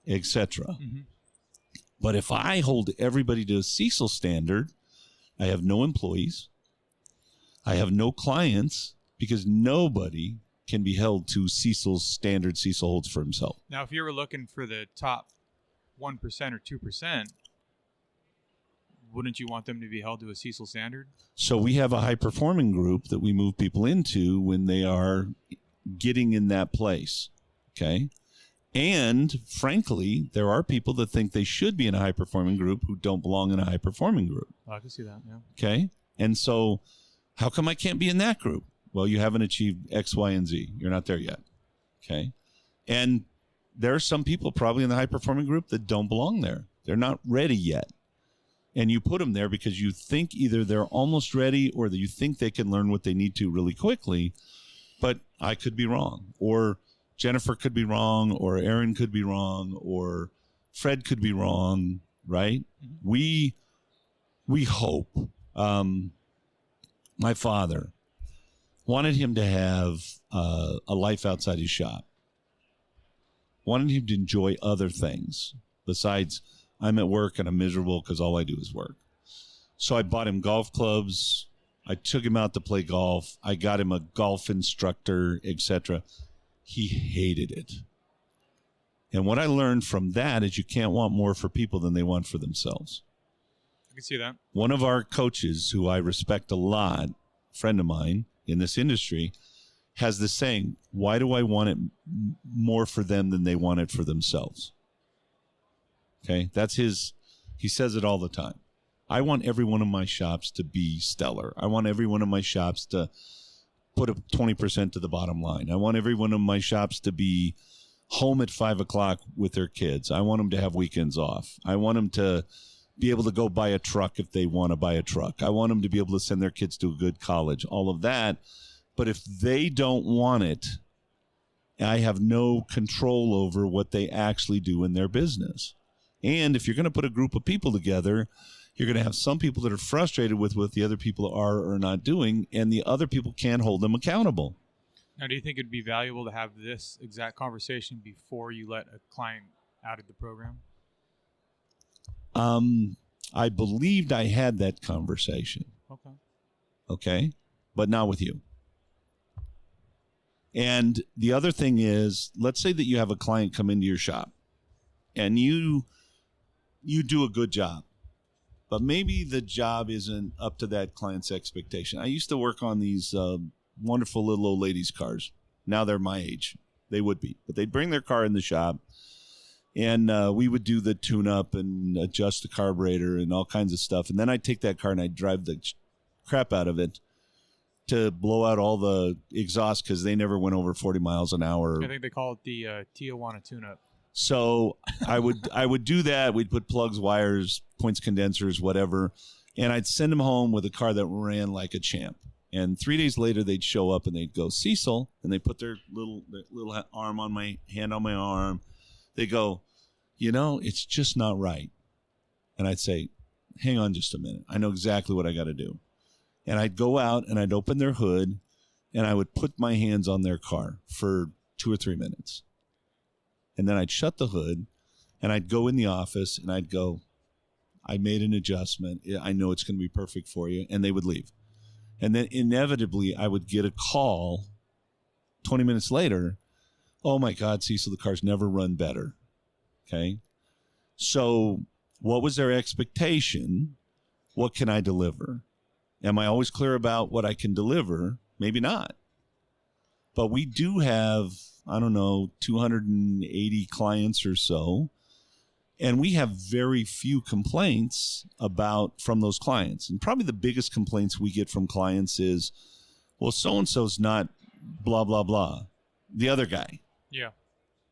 etc. Mm-hmm. But if I hold everybody to a Cecil standard, I have no employees. I have no clients because nobody can be held to Cecil's standard Cecil holds for himself. Now, if you were looking for the top 1% or 2%, wouldn't you want them to be held to a Cecil standard? So we have a high-performing group that we move people into when they are getting in that place, okay? And, frankly, there are people that think they should be in a high-performing group who don't belong in a high-performing group. Oh, I can see that, yeah. Okay? And so how come I can't be in that group? Well, you haven't achieved X, Y, and Z. You're not there yet, okay? And there are some people probably in the high-performing group that don't belong there. They're not ready yet. And you put them there because you think either they're almost ready or that you think they can learn what they need to really quickly. But I could be wrong. Or Jennifer could be wrong. Or Aaron could be wrong. Or Fred could be wrong, right? Mm-hmm. We hope. My father wanted him to have a life outside his shop. Wanted him to enjoy other things besides I'm at work and I'm miserable because all I do is work. So I bought him golf clubs. I took him out to play golf. I got him a golf instructor, etc. He hated it. And what I learned from that is you can't want more for people than they want for themselves. I can see that. One of our coaches, who I respect a lot, a friend of mine in this industry, has this saying, why do I want it more for them than they want it for themselves? Okay, that's he says it all the time. I want every one of my shops to be stellar. I want every one of my shops to put up 20% to the bottom line. I want every one of my shops to be home at 5 o'clock with their kids. I want them to have weekends off. I want them to be able to go buy a truck if they want to buy a truck. I want them to be able to send their kids to a good college, all of that. But if they don't want it, I have no control over what they actually do in their business. And if you're going to put a group of people together, you're going to have some people that are frustrated with what the other people are or not doing, and the other people can't hold them accountable. Now, do you think it'd be valuable to have this exact conversation before you let a client out of the program? I believed I had that conversation. Okay. But not with you. And the other thing is, let's say that you have a client come into your shop and you do a good job, but maybe the job isn't up to that client's expectation. I used to work on these wonderful little old ladies' cars. Now they're my age. They would be. But they'd bring their car in the shop, and we would do the tune-up and adjust the carburetor and all kinds of stuff. And then I'd take that car and I'd drive the crap out of it to blow out all the exhaust because they never went over 40 miles an hour. I think they call it the Tijuana tune-up. So I would do that. We'd put plugs, wires, points, condensers, whatever, and I'd send them home with a car that ran like a champ. And 3 days later, they'd show up and they'd go, Cecil, and they put their little arm on my hand on my arm. They go, it's just not right. And I'd say, hang on just a minute. I know exactly what I got to do. And I'd go out and I'd open their hood and I would put my hands on their car for 2 or 3 minutes. And then I'd shut the hood and I'd go in the office and I'd go, I made an adjustment. I know it's going to be perfect for you. And they would leave. And then inevitably I would get a call 20 minutes later. Oh my God, Cecil, the car's never run better. Okay. So what was their expectation? What can I deliver? Am I always clear about what I can deliver? Maybe not. But we do have, 280 clients or so. And we have very few complaints from those clients. And probably the biggest complaints we get from clients is, well, so-and-so's not blah, blah, blah. The other guy. Yeah.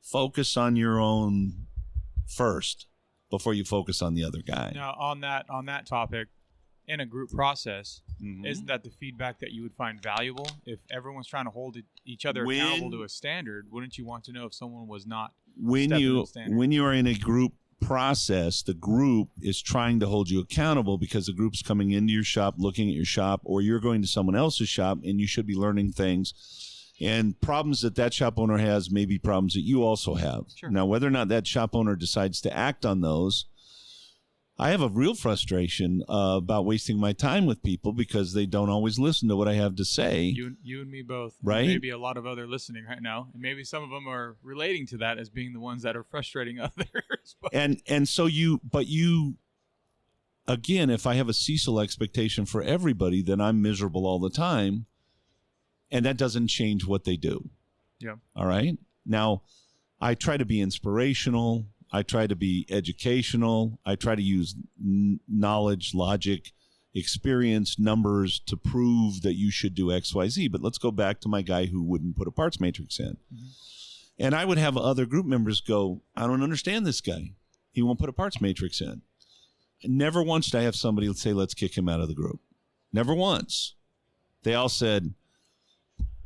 Focus on your own first before you focus on the other guy. Now, on that topic, in a group process, isn't that the feedback that you would find valuable? If everyone's trying to hold each other accountable to a standard, wouldn't you want to know if someone was not when you are in a group process, the group is trying to hold you accountable because the group's coming into your shop, looking at your shop, or you're going to someone else's shop, and you should be learning things. And problems that shop owner has may be problems that you also have. Sure. Now, whether or not that shop owner decides to act on those, I have a real frustration about wasting my time with people because they don't always listen to what I have to say. You and me both. Right? Maybe a lot of other listening right now, and maybe some of them are relating to that as being the ones that are frustrating others. and so you, again, if I have a Cecil expectation for everybody, then I'm miserable all the time, and that doesn't change what they do. Yeah. All right? Now, I try to be inspirational. I try to be educational. I try to use knowledge, logic, experience, numbers to prove that you should do X, Y, Z. But let's go back to my guy who wouldn't put a parts matrix in. Mm-hmm. And I would have other group members go, I don't understand this guy. He won't put a parts matrix in. Never once did I have somebody say, let's kick him out of the group. Never once. They all said,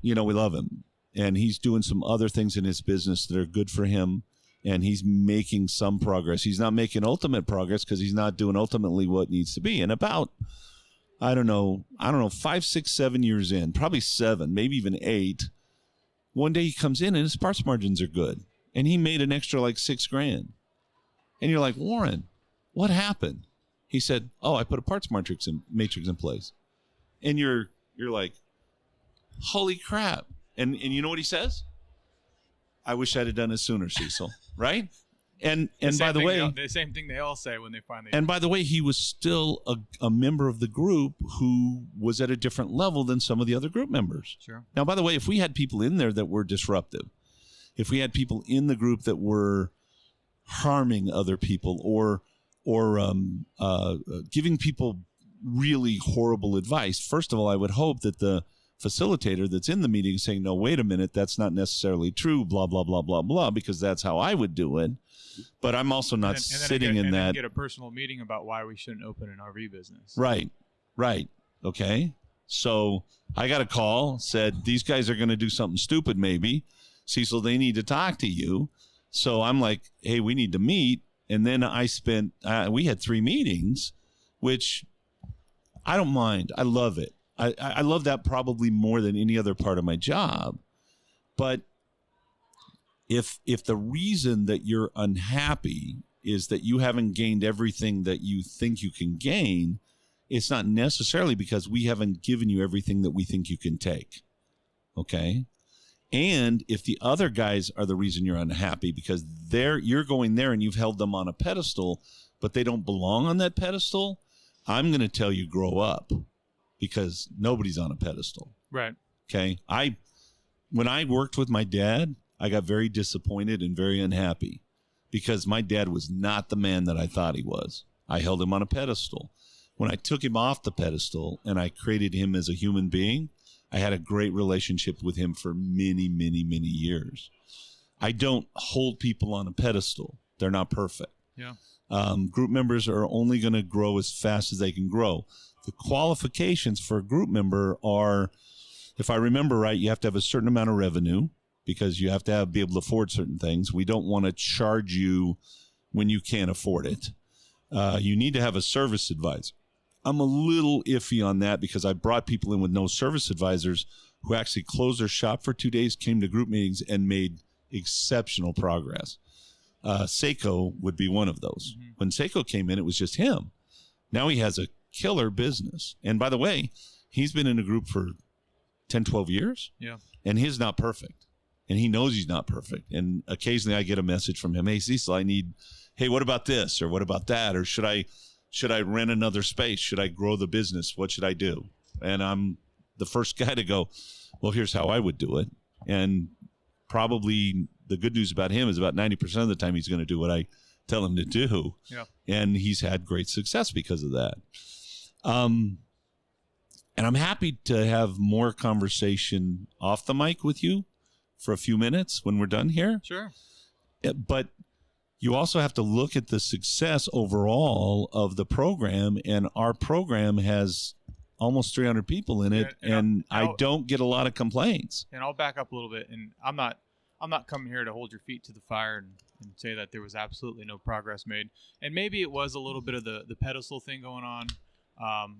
we love him. And he's doing some other things in his business that are good for him. And he's making some progress. He's not making ultimate progress because he's not doing ultimately what needs to be. And about, I don't know, 5, 6, 7 years in, probably 7, maybe even 8, one day he comes in and his parts margins are good. And he made an extra like $6,000. And you're like, Warren, what happened? He said, I put a parts matrix in place. And you're like, holy crap. And you know what he says? I wish I'd have done it sooner, Cecil. Right? And by the way, the same thing they all say when they finally. And by the way, he was still a member of the group who was at a different level than some of the other group members. Sure. Now, by the way, if we had people in there that were disruptive, if we had people in the group that were harming other people or giving people really horrible advice, first of all, I would hope that the facilitator that's in the meeting is saying, no, wait a minute, that's not necessarily true, blah, blah, blah, blah, blah, because that's how I would do it. But I'm also not sitting in that. And get a personal meeting about why we shouldn't open an RV business. Right. Okay. So I got a call, said, these guys are going to do something stupid maybe. Cecil, they need to talk to you. So I'm like, hey, we need to meet. And then we had 3 meetings, which I don't mind. I love it. I love that probably more than any other part of my job. But if the reason that you're unhappy is that you haven't gained everything that you think you can gain, it's not necessarily because we haven't given you everything that we think you can take. Okay? And if the other guys are the reason you're unhappy because you're going there and you've held them on a pedestal, but they don't belong on that pedestal, I'm going to tell you grow up. Because nobody's on a pedestal. Right. Okay. When I worked with my dad, I got very disappointed and very unhappy because my dad was not the man that I thought he was. I held him on a pedestal. When I took him off the pedestal and I created him as a human being, I had a great relationship with him for many, many, many years. I don't hold people on a pedestal. They're not perfect. Yeah. Group members are only going to grow as fast as they can grow. The qualifications for a group member are, if I remember right, you have to have a certain amount of revenue because you have to be able to afford certain things. We don't want to charge you when you can't afford it. You need to have a service advisor. I'm a little iffy on that because I brought people in with no service advisors who actually closed their shop for 2 days, came to group meetings, and made exceptional progress. Seiko would be one of those. Mm-hmm. When Seiko came in, it was just him. Now he has a killer business. And by the way, he's been in a group for 10, 12 years. Yeah. And he's not perfect. And he knows he's not perfect. And occasionally I get a message from him, hey, Cecil, hey, what about this? Or what about that? Or should I rent another space? Should I grow the business? What should I do? And I'm the first guy to go, well, here's how I would do it. And probably the good news about him is about 90% of the time he's going to do what I tell him to do. Yeah. And he's had great success because of that. And I'm happy to have more conversation off the mic with you for a few minutes when we're done here. Sure. But you also have to look at the success overall of the program, and our program has almost 300 people in it, and I don't get a lot of complaints. And I'll back up a little bit, and I'm not coming here to hold your feet to the fire and say that there was absolutely no progress made. And maybe it was a little bit of the pedestal thing going on.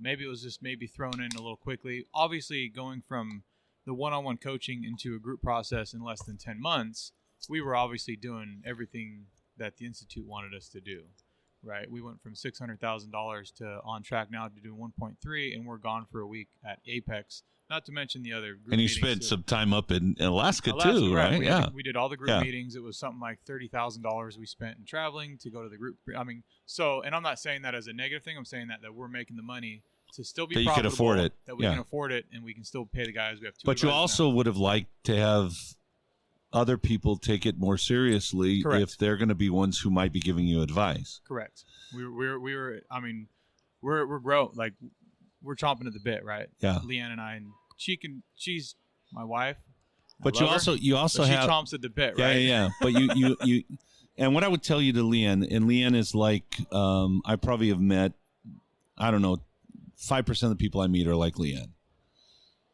Maybe it was just thrown in a little quickly. Obviously, going from the one-on-one coaching into a group process in less than 10 months, we were obviously doing everything that the Institute wanted us to do, right? We went from $600,000 to on track now to do 1.3, and we're gone for a week at Apex, not to mention the other group and you meetings spent some time up in Alaska too, right? We did all the group meetings. It was something like $30,000 we spent in traveling to go to the group. I mean, so, and I'm not saying that as a negative thing. I'm saying that we're making the money to still be profitable, that you can afford it, that we can afford it, and we can still pay the guys. We have two. But you also would have liked to have other people take it more seriously. Correct. If they're going to be ones who might be giving you advice. Correct. We were. I mean, we're we're chomping at the bit, right? Yeah. Leanne and I, and she's my wife. But you also but have she chomps at the bit, right? Yeah. But you and what I would tell you to Leanne, and Leanne is like, I probably have met, I don't know, 5% of the people I meet are like Leanne.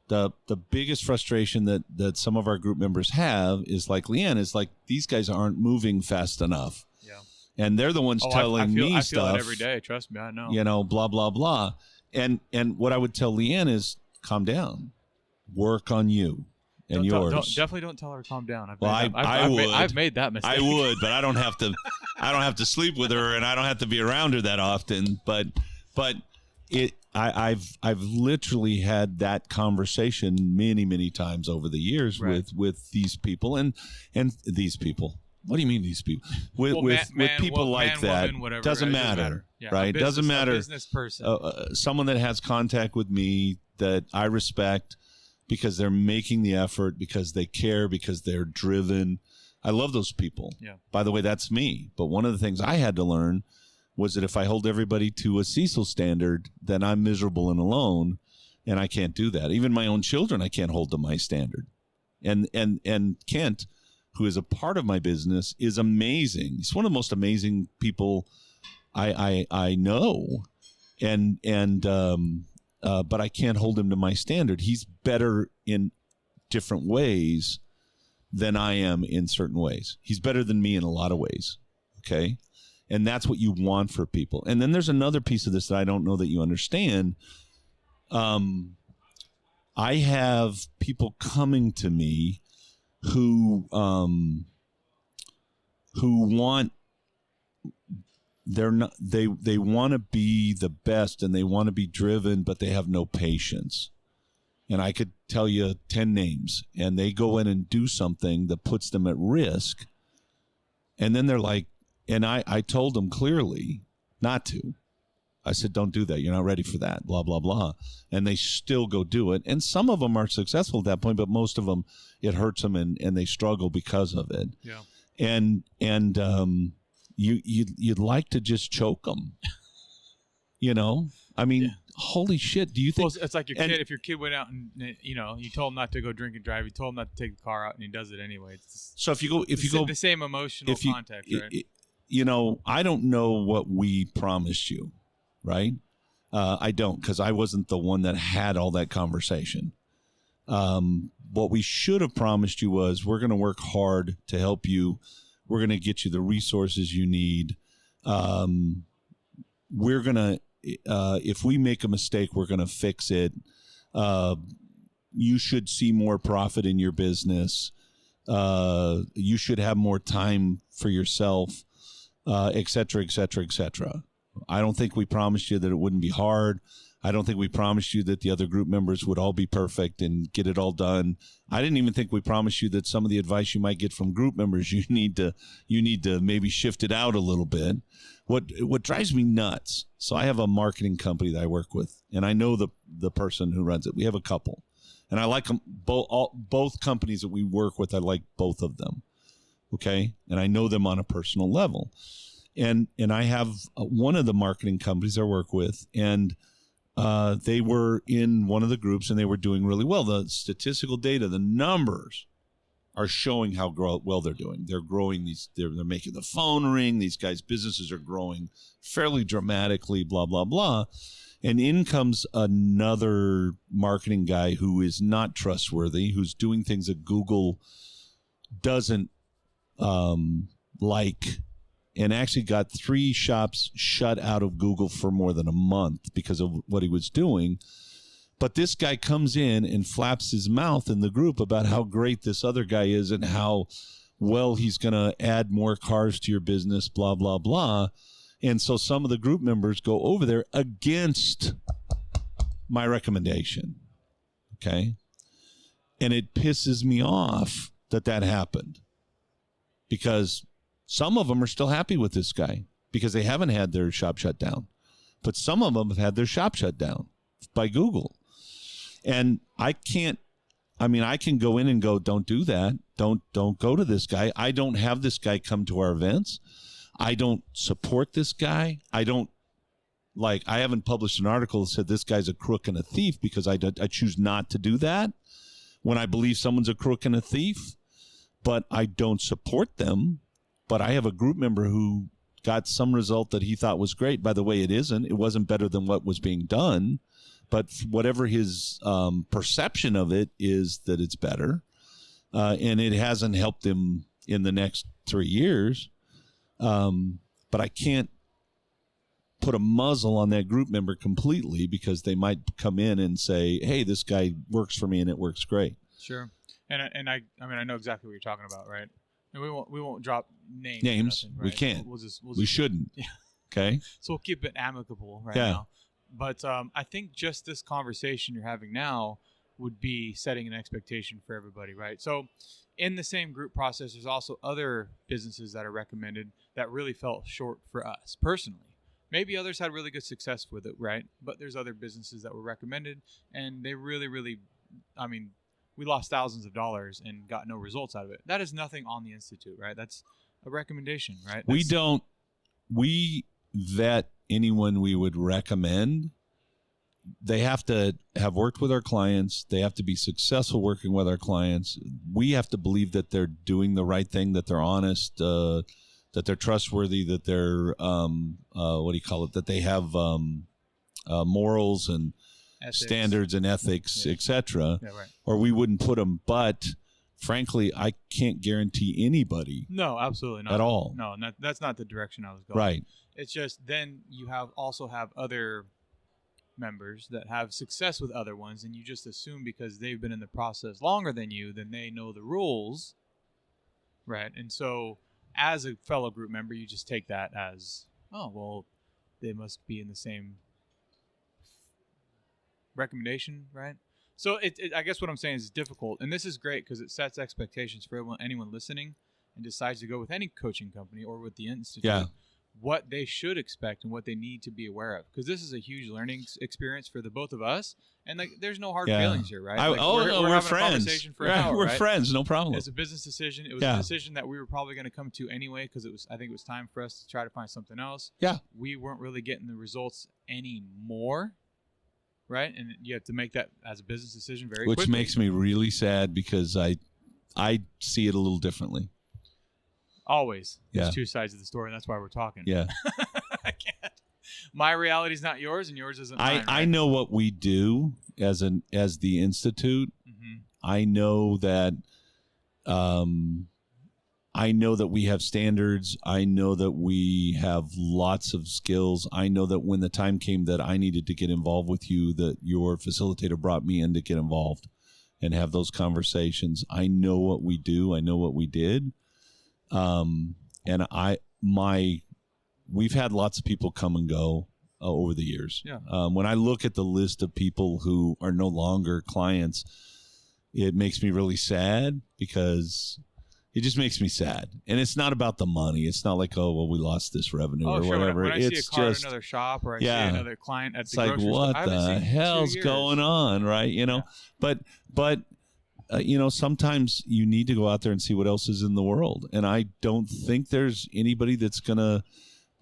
The biggest frustration that some of our group members have is like Leanne, is like, these guys aren't moving fast enough. Yeah. And they're the ones telling me stuff. I feel it every day. Trust me, I know. You know, blah, blah, blah. And what I would tell Leanne is, calm down. Work on you and yours. Definitely don't tell her to calm down. I've made that mistake. I would, but I don't have to. I don't have to sleep with her, and I don't have to be around her that often. But I've literally had that conversation many times over the years with these people and these people. What do you mean these people? With people like that, woman, whatever, doesn't matter, yeah, right? Doesn't matter. A business person, someone that has contact with me that I respect because they're making the effort, because they care, because they're driven. I love those people. Yeah. By the way, that's me. But one of the things I had to learn was that if I hold everybody to a Cecil standard, then I'm miserable and alone, and I can't do that. Even my own children, I can't hold to my standard. And Kent, who is a part of my business, is amazing. He's one of the most amazing people I know, but I can't hold him to my standard. He's better in different ways than I am in certain ways. He's better than me in a lot of ways. Okay. And that's what you want for people. And then there's another piece of this that I don't know that you understand. I have people coming to me who want, they want to be the best and they want to be driven, but they have no patience. And I could tell you 10 names, and they go in and do something that puts them at risk. And then they're like, and I told them clearly not to. I said, don't do that. You're not ready for that, blah, blah, blah. And they still go do it. And some of them are successful at that point, but most of them, it hurts them and they struggle because of it. Yeah. And you'd like to just choke them. You know? I mean, holy shit. Do you think... Well, it's like your kid. If your kid went out and, you told him not to go drink and drive, you told him not to take the car out, and he does it anyway. So if you go... the same emotional contact, right? I don't know what we promised you, right? I don't, because I wasn't the one that had all that conversation. What we should have promised you was, we're going to work hard to help you. We're going to get you the resources you need. We're going to, if we make a mistake, we're going to fix it. You should see more profit in your business. You should have more time for yourself, et cetera, et cetera, et cetera. I don't think we promised you that it wouldn't be hard. I don't think we promised you that the other group members would all be perfect and get it all done. I didn't even think we promised you that some of the advice you might get from group members, you need to maybe shift it out a little bit. What drives me nuts. So I have a marketing company that I work with, and I know the person who runs it. We have a couple, and I like them both companies that we work with. I like both of them. Okay. And I know them on a personal level. And I have one of the marketing companies I work with, and they were in one of the groups, and they were doing really well. The statistical data, the numbers are showing how well they're doing. They're growing they're making the phone ring. These guys' businesses are growing fairly dramatically, blah, blah, blah. And in comes another marketing guy who is not trustworthy, who's doing things that Google doesn't like, and actually got 3 shops shut out of Google for more than a month because of what he was doing. But this guy comes in and flaps his mouth in the group about how great this other guy is and how well he's going to add more cars to your business, blah, blah, blah. And so some of the group members go over there against my recommendation. Okay. And it pisses me off that happened, because some of them are still happy with this guy because they haven't had their shop shut down. But some of them have had their shop shut down by Google. And I can go in and go, don't do that. Don't go to this guy. I don't have this guy come to our events. I don't support this guy. I haven't published an article that said this guy's a crook and a thief, because I choose not to do that when I believe someone's a crook and a thief. But I don't support them. But I have a group member who got some result that he thought was great. By the way, it isn't. It wasn't better than what was being done. But whatever his perception of it is, that it's better. And it hasn't helped him in the next 3 years. But I can't put a muzzle on that group member completely, because they might come in and say, hey, this guy works for me and it works great. Sure. And I know exactly what you're talking about, right? And we won't drop names. Names. Nothing, right? We can't. We shouldn't. Yeah. Okay. So we'll keep it amicable now. But I think just this conversation you're having now would be setting an expectation for everybody, right? So in the same group process, there's also other businesses that are recommended that really fell short for us personally. Maybe others had really good success with it, right? But there's other businesses that were recommended, and they really, really, we lost thousands of dollars and got no results out of it. That is nothing on the Institute, right? That's a recommendation, right? We vet anyone we would recommend. They have to have worked with our clients. They have to be successful working with our clients. We have to believe that they're doing the right thing, that they're honest, that they're trustworthy, that they're, that they have morals and ethics, standards and ethics, etc. Yeah, right. Or we wouldn't put them. But frankly, I can't guarantee anybody. No, absolutely not at all. No, that's not the direction I was going. Right. It's just then you also have other members that have success with other ones, and you just assume because they've been in the process longer than you, then they know the rules, right? And so as a fellow group member, you just take that as, oh, well, they must be in the same recommendation, right? So I guess what I'm saying is it's difficult, and this is great because it sets expectations for anyone listening and decides to go with any coaching company or with the Institute. Yeah. What they should expect and what they need to be aware of, because this is a huge learning experience for the both of us, and there's no hard feelings here, right? We're friends. A conversation for an hour, we're right? friends, no problem. It's a business decision. It was a decision that we were probably going to come to anyway, because I think it was time for us to try to find something else. Yeah, we weren't really getting the results anymore, right? And you have to make that as a business decision very quickly. Which makes me really sad, because I see it a little differently. Always. There's two sides of the story, and that's why we're talking. Yeah. I can't. My reality is not yours, and yours isn't mine. I know what we do as the Institute. Mm-hmm. I know that we have standards. I know that we have lots of skills. I know that when the time came that I needed to get involved with you, that your facilitator brought me in to get involved and have those conversations. I know what we do. I know what we did. We've had lots of people come and go over the years. Yeah. When I look at the list of people who are no longer clients, it makes me really sad, because it just makes me sad. And it's not about the money. It's not like, oh, well, we lost this revenue or whatever. When I see a it's car just at another shop, or I see another client at the grocery store, it's like, what the hell's going on, right? You know, but sometimes you need to go out there and see what else is in the world. And I don't think there's anybody that's going to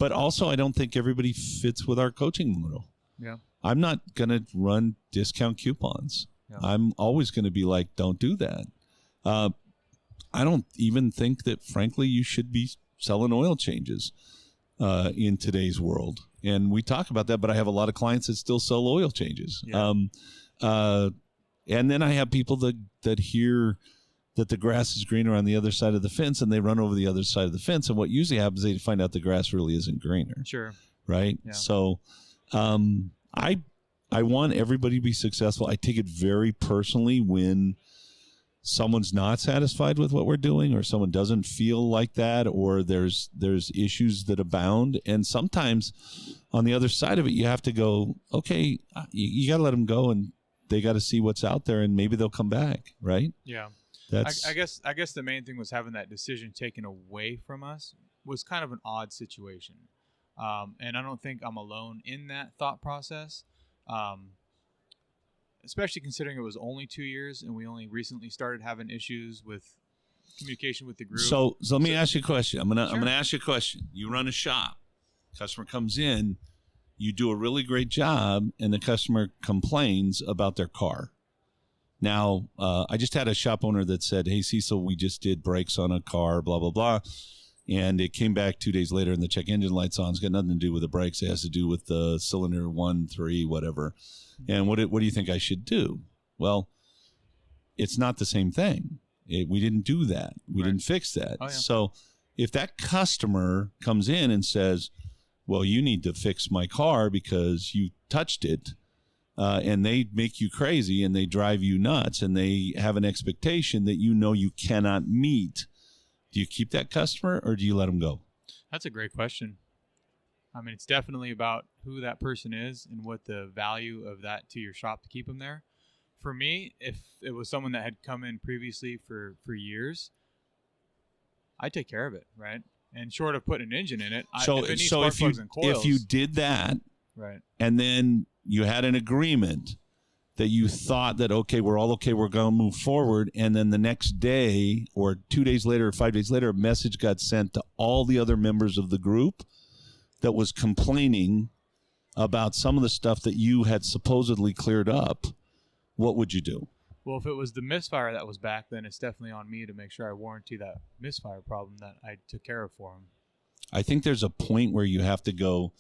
But also, I don't think everybody fits with our coaching model. Yeah. I'm not going to run discount coupons. Yeah. I'm always going to be like, don't do that. I don't even think that, frankly, you should be selling oil changes in today's world. And we talk about that, but I have a lot of clients that still sell oil changes. Yeah. And then I have people that hear that the grass is greener on the other side of the fence, and they run over the other side of the fence. And what usually happens, they find out the grass really isn't greener. Sure. Right? Yeah. So I want everybody to be successful. I take it very personally when someone's not satisfied with what we're doing, or someone doesn't feel like that, or there's issues that abound. And sometimes on the other side of it, you have to go, okay, you got to let them go, and they got to see what's out there, and maybe they'll come back. Right? Yeah. That's, I guess the main thing was having that decision taken away from us was kind of an odd situation. And I don't think I'm alone in that thought process. Especially considering it was only 2 years and we only recently started having issues with communication with the group. So let me ask you a question. I'm Sure. gonna ask you a question. You run a shop, customer comes in, you do a really great job, and the customer complains about their car. Now, I just had a shop owner that said, "Hey, Cecil, we just did brakes on a car, blah blah blah," and it came back 2 days later, and the check engine light's on. It's got nothing to do with the brakes. It has to do with the cylinder 1, 3, whatever. And what do you think I should do? Well, it's not the same thing. We didn't do that. We didn't fix that. Oh, yeah. So if that customer comes in and says, well, you need to fix my car because you touched it, and they make you crazy and they drive you nuts and they have an expectation that you cannot meet, do you keep that customer or do you let them go? That's a great question. I mean, it's definitely about who that person is and what the value of that to your shop to keep them there. For me, if it was someone that had come in previously for years, I take care of it, right? And short of putting an engine in it, if you did that, right, and then you had an agreement that you thought that, okay, we're all okay, we're going to move forward, and then the next day or 2 days later or 5 days later, a message got sent to all the other members of the group that was complaining about some of the stuff that you had supposedly cleared up, what would you do? Well, if it was the misfire that was back, then it's definitely on me to make sure I warranty that misfire problem that I took care of for him. I think there's a point where you have to go,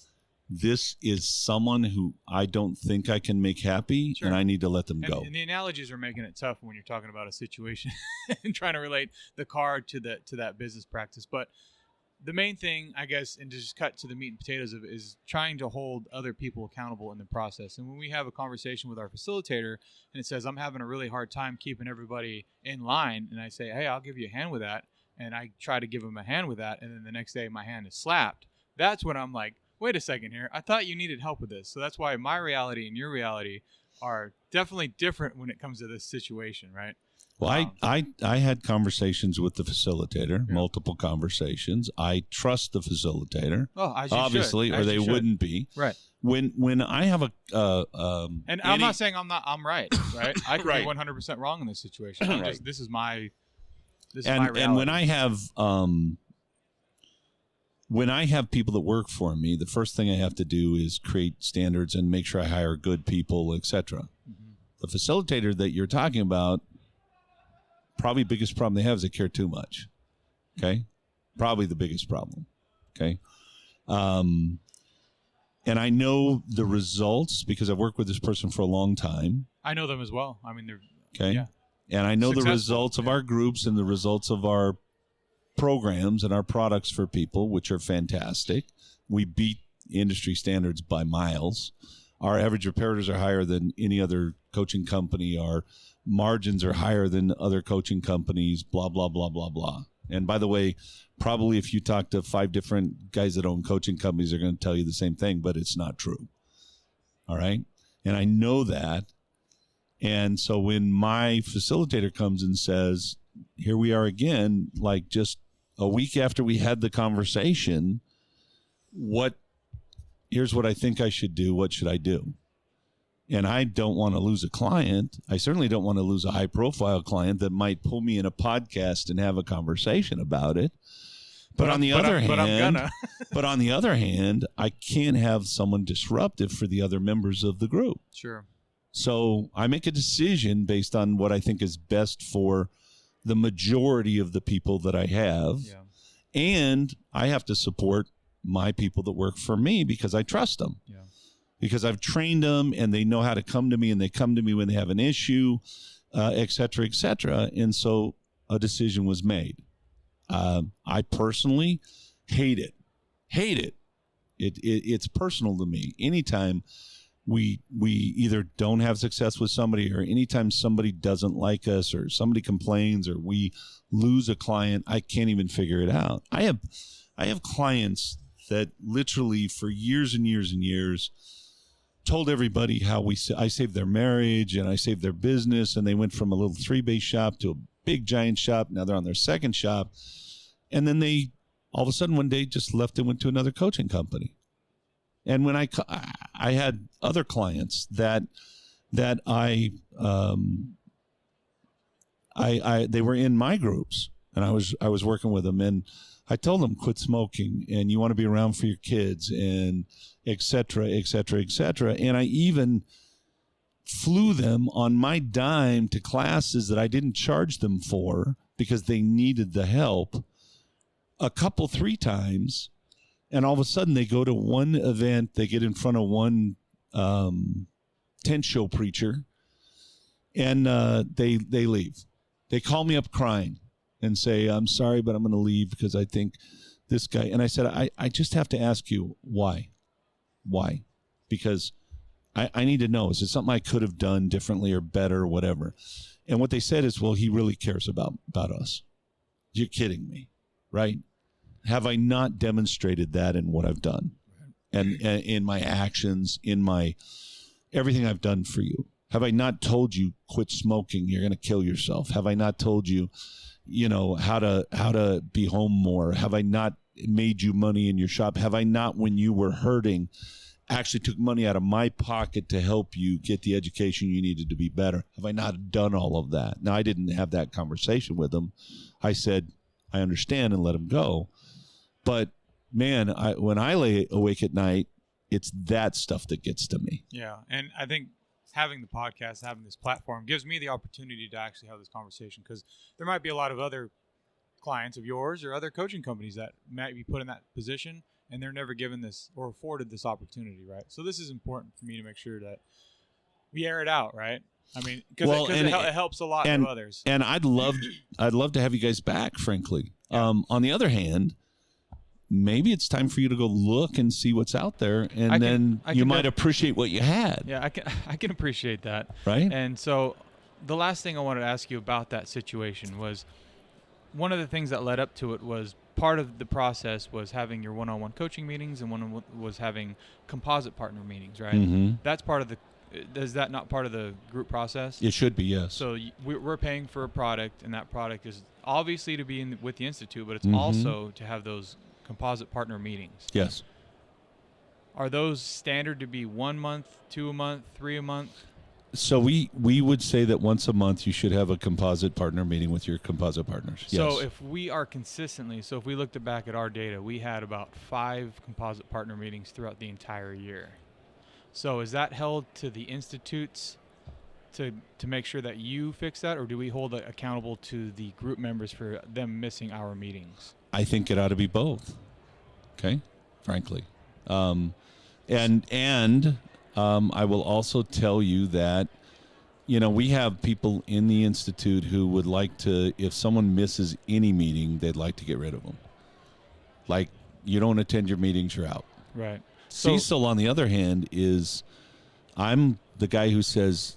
this is someone who I don't think I can make happy, Sure. and I need to let them go. And the analogies are making it tough when you're talking about a situation and trying to relate the car to that business practice. But the main thing, I guess, and to just cut to the meat and potatoes of it, is trying to hold other people accountable in the process. And when we have a conversation with our facilitator and it says, I'm having a really hard time keeping everybody in line, and I say, hey, I'll give you a hand with that, and I try to give him a hand with that, and then the next day my hand is slapped, that's when I'm like, wait a second here, I thought you needed help with this. So that's why my reality and your reality are definitely different when it comes to this situation, right? Well, I had conversations with the facilitator, Yeah. multiple conversations. I trust the facilitator, Oh, as you obviously, should. or As they you should. wouldn't be. Right. When I have And I'm not saying I'm right, right? I could Right. be 100% wrong in this situation. I'm Right. this is my reality. and when I have people that work for me, the first thing I have to do is create standards and make sure I hire good people, etc. Mhm. The facilitator that you're talking about, probably biggest problem they have is they care too much. Okay? Probably the biggest problem. Okay? And I know the results because I've worked with this person for a long time. I know them as well. I mean, they're Okay? Yeah. And I know the Successful, results of yeah. our groups and the results of our programs and our products for people, which are fantastic. We beat industry standards by miles. Our average repairers are higher than any other coaching company. Our margins are higher than other coaching companies, blah, blah, blah, blah, blah. And by the way, probably if you talk to 5 different guys that own coaching companies, they're going to tell you the same thing, but it's not true. All right? And I know that. And so when my facilitator comes and says, here we are again, like just a week after we had the conversation, here's what I think I should do. What should I do? And I don't want to lose a client. I certainly don't want to lose a high profile client that might pull me in a podcast and have a conversation about it. But on the other hand, I'm gonna. but on the other hand, I can't have someone disruptive for the other members of the group. Sure. So I make a decision based on what I think is best for the majority of the people that I have. Yeah. And I have to support my people that work for me because I trust them. Yeah. Because I've trained them and they know how to come to me, and they come to me when they have an issue, et cetera, et cetera. And so a decision was made. I personally hate it. It's personal to me. Anytime we either don't have success with somebody, or anytime somebody doesn't like us, or somebody complains, or we lose a client, I can't even figure it out. I have clients that literally for years and years and years told everybody how I saved their marriage and I saved their business, and they went from a little 3-base shop to a big giant shop. Now they're on their second shop. And then they all of a sudden one day just left and went to another coaching company. And when I had other clients that they were in my groups, and I was working with them, and I told them, quit smoking, and you want to be around for your kids, and et cetera, et cetera, et cetera. And I even flew them on my dime to classes that I didn't charge them for because they needed the help, 3 times. And all of a sudden they go to one event, they get in front of one tent show preacher, and they leave. They call me up crying and say, I'm sorry, but I'm going to leave because I think this guy. And I said, I just have to ask you, why? Why? Because I need to know. Is it something I could have done differently or better or whatever? And what they said is, well, he really cares about us. You're kidding me, right? Have I not demonstrated that in what I've done, and in my actions, in my everything I've done for you? Have I not told you quit smoking? You're going to kill yourself. Have I not told you, how to be home more? Have I not made you money in your shop? Have I not, when you were hurting, actually took money out of my pocket to help you get the education you needed to be better? Have I not done all of that? Now, I didn't have that conversation with them. I said, I understand, and let them go. But man, when I lay awake at night, it's that stuff that gets to me. Yeah, and I think having the podcast, having this platform, gives me the opportunity to actually have this conversation, because there might be a lot of other clients of yours or other coaching companies that might be put in that position, and they're never given this or afforded this opportunity, right? So this is important for me to make sure that we air it out, right? I mean, because it helps a lot of others. And I'd love to have you guys back, frankly. Yeah. On the other hand, maybe it's time for you to go look and see what's out there, and you might appreciate what you had. Yeah, I can appreciate that. Right? And so the last thing I wanted to ask you about that situation was, one of the things that led up to it was, part of the process was having your one-on-one coaching meetings, and one was having composite partner meetings, right? Mm-hmm. That's part of the is that not part of the group process? It should be, yes. So we're paying for a product, and that product is obviously to be with the Institute, but it's Mm-hmm. also to have those composite partner meetings. Yes. Are those standard to be 1 month, 2 a month, 3 a month? So we would say that once a month you should have a composite partner meeting with your composite partners. So Yes. if we are consistently, if we looked back at our data, we had about 5 composite partner meetings throughout the entire year. So is that held to the institutes to make sure that you fix that, or do we hold it accountable to the group members for them missing our meetings? I think it ought to be both. Okay, frankly, and I will also tell you that, we have people in the Institute who would like to, if someone misses any meeting, they'd like to get rid of them. Like, you don't attend your meetings, you're out. Right. Cecil, on the other hand, I'm the guy who says,